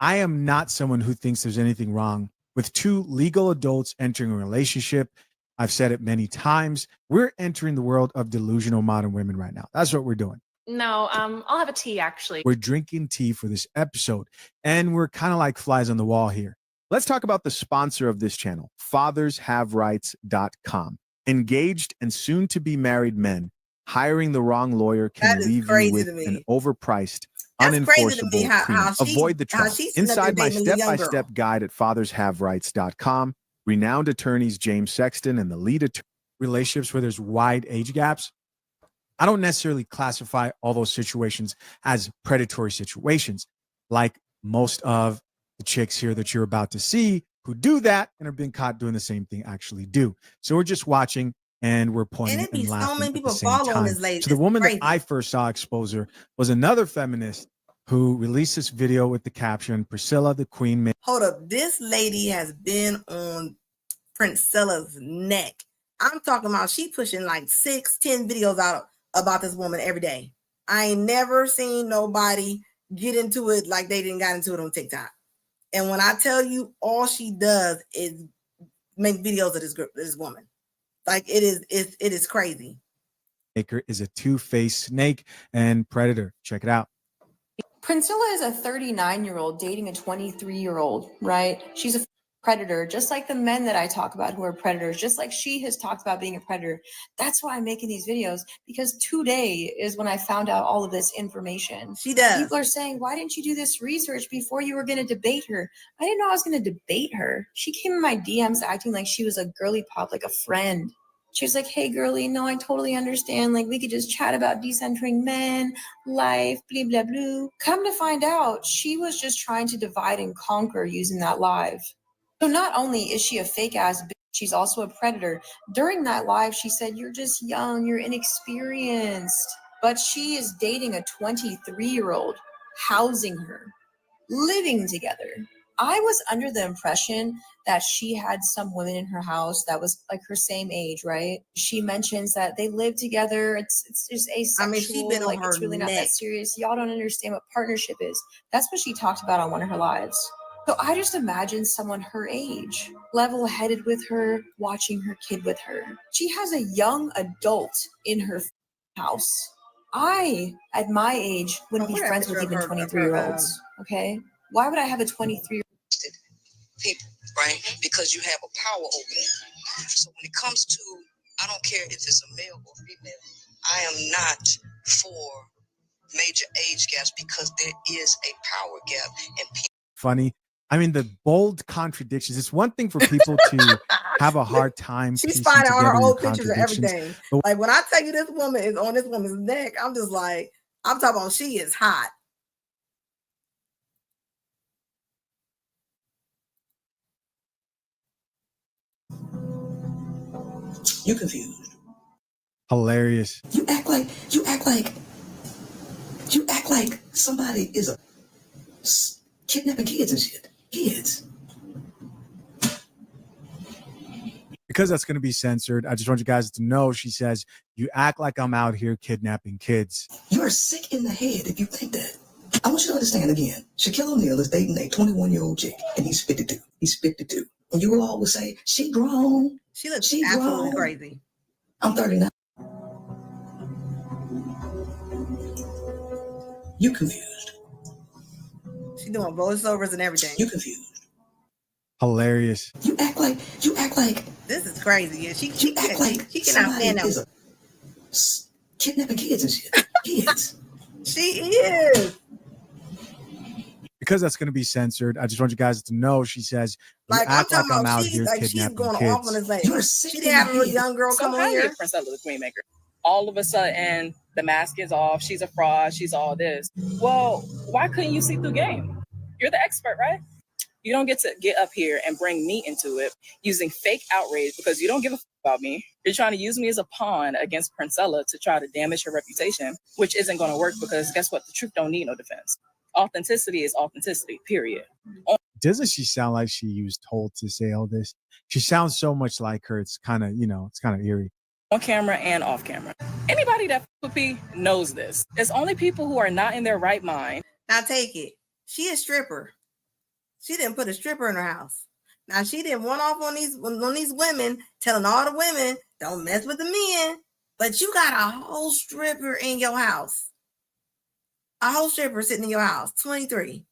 I am not someone who thinks there's anything wrong with two legal adults entering a relationship. I've said it many times. We're entering the world of delusional modern women right now. That's what we're doing. No, I'll have a tea, actually. We're drinking tea for this episode, and we're kind of like flies on the wall here. Let's talk about the sponsor of this channel, fathershaverights.com. Engaged and soon to be married men hiring the wrong lawyer can leave you with an overpriced, unenforceable premium. Avoid the trap. Inside my step-by-step guide at fathershaverights.com, renowned attorneys James Sexton and the lead attorney relationships where there's wide age gaps. I don't necessarily classify all those situations as predatory situations, like most of the chicks here that you're about to see who do that and are being caught doing the same thing actually do. So we're just watching and we're pointing and laughing at the same time. So the woman that I first saw expose her was another feminist who released this video with the caption, Priscilla, the Queen. Hold up. This lady has been on Priscilla's neck. I'm talking about she pushing like 6-10 videos out about this woman every day. I ain't never seen nobody get into it like they didn't got into it on TikTok. And when I tell you, all she does is make videos of this woman. Like it is crazy. Maker is a two-faced snake and predator. Check it out. Priscilla is a 39-year-old dating a 23-year-old, right? She's a predator, just like the men that I talk about who are predators, just like she has talked about being a predator. That's why I'm making these videos, because today is when I found out all of this information. She does. People are saying, why didn't you do this research before you were going to debate her? I didn't know I was going to debate her. She came in my DMs acting like she was a girly pop, like a friend. She was like, hey, girly, no, I totally understand. Like, we could just chat about decentering men, life, blah, blah, blah. Come to find out, she was just trying to divide and conquer using that live. So not only is she a fake ass bitch, she's also a predator. During that live, she said, you're just young, you're inexperienced. But she is dating a 23-year-old, housing her, living together. I was under the impression that she had some women in her house that was like her same age, right? She mentions that they live together. It's just asexual. I mean, she been on like her it's really not neck. that serious. Y'all don't understand what partnership is. That's what she talked about on one of her lives. So I just imagine someone her age, level-headed with her, watching her kid with her. She has a young adult in her house. I, at my age, wouldn't be friends with even 23-year-olds, okay? Why would I have a 23-year-old? People, right? Because you have a power over them. So when it comes to, I don't care if it's a male or female, I am not for major age gaps because there is a power gap and people. Funny. I mean, the bold contradictions. It's one thing for people to have a hard time. She's piecing finding all her together your old pictures and contradictions. everything. But Like when I tell you this woman is on this woman's neck, I'm just like, I'm talking about she is hot. You confused. hilarious. You act like somebody is kidnapping kids and shit. Kids. Because that's going to be censored, I just want you guys to know, she says, you act like I'm out here kidnapping kids. You are sick in the head if you think that. I want you to understand again. Shaquille O'Neal is dating a 21-year-old chick, and he's 52. He's 52. And you will always say, she grown. She looks She absolutely grown. crazy. I'm 39. You confused. She doing voiceovers and everything. You confused. Hilarious. You act like this is crazy. Yeah, she act like she cannot stand somebody them. is kidnapping kids and shit. Kids. She is. Because that's going to be censored, I just want you guys to know, she says, you Like I'm act talking like I'm about, out she's here like she's kidnapping going kids. off on this lady. She didn't have a little young girl come on here. Priscilla the Queenmaker. All of a sudden, the mask is off. She's a fraud. She's all this. Well, why couldn't you see through game? You're the expert, right? You don't get to get up here and bring me into it using fake outrage because you don't give a fuck about me. You're trying to use me as a pawn against Princella to try to damage her reputation, which isn't going to work because guess what? The truth don't need no defense. Authenticity is authenticity, period. Doesn't she sound like she used told to say all this? She sounds so much like her. It's kind of, it's kind of eerie. On camera and off camera. Anybody that with me knows this. It's only people who are not in their right mind. Now take it. She a stripper. She didn't put a stripper in her house. Now she didn't run off on these women, telling all the women, don't mess with the men. But you got a whole stripper in your house. A whole stripper sitting in your house, 23.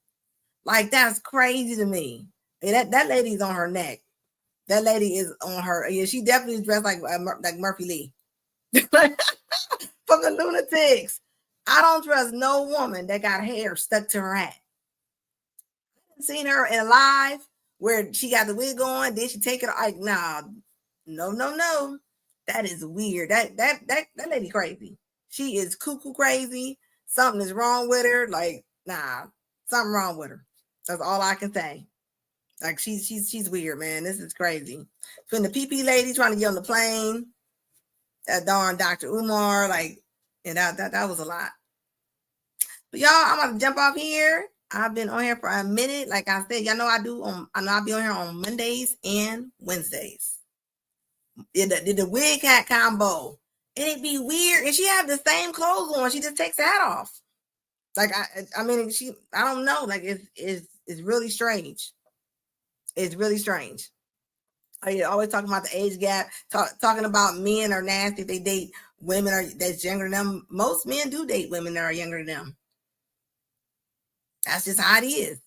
Like, that's crazy to me. And that lady's on her neck. That lady is on her. Yeah, she definitely is dressed like Murphy Lee. From the Lunatics. I don't trust no woman that got hair stuck to her hat. Seen her in live where she got the wig on, then she take it like, nah, no. That is weird. That lady crazy. She is cuckoo crazy. Something is wrong with her. Like, nah, something wrong with her. That's all I can say. Like she's weird, man. This is crazy. From the PP lady trying to get on the plane, that darn Dr. Umar, like, and that was a lot. But y'all, I'm about to jump off here. I've been on here for a minute. Like I said, y'all know I know I'll be on here on Mondays and Wednesdays. Did the wig hat combo. And it'd be weird. And she have the same clothes on. She just takes the hat off. Like I mean, I don't know. Like it's really strange. It's really strange. I always talking about the age gap, talking about men are nasty if they date women that's younger than them. Most men do date women that are younger than them. That's just how it is.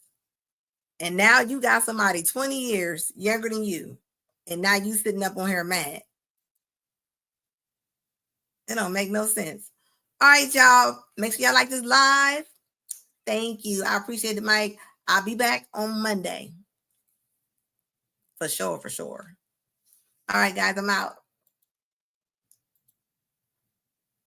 And now you got somebody 20 years younger than you, and now you sitting up on here mad. It don't make no sense. All right, y'all. Make sure y'all like this live. Thank you. I appreciate it, Mike. I'll be back on Monday. For sure, for sure. All right, guys, I'm out.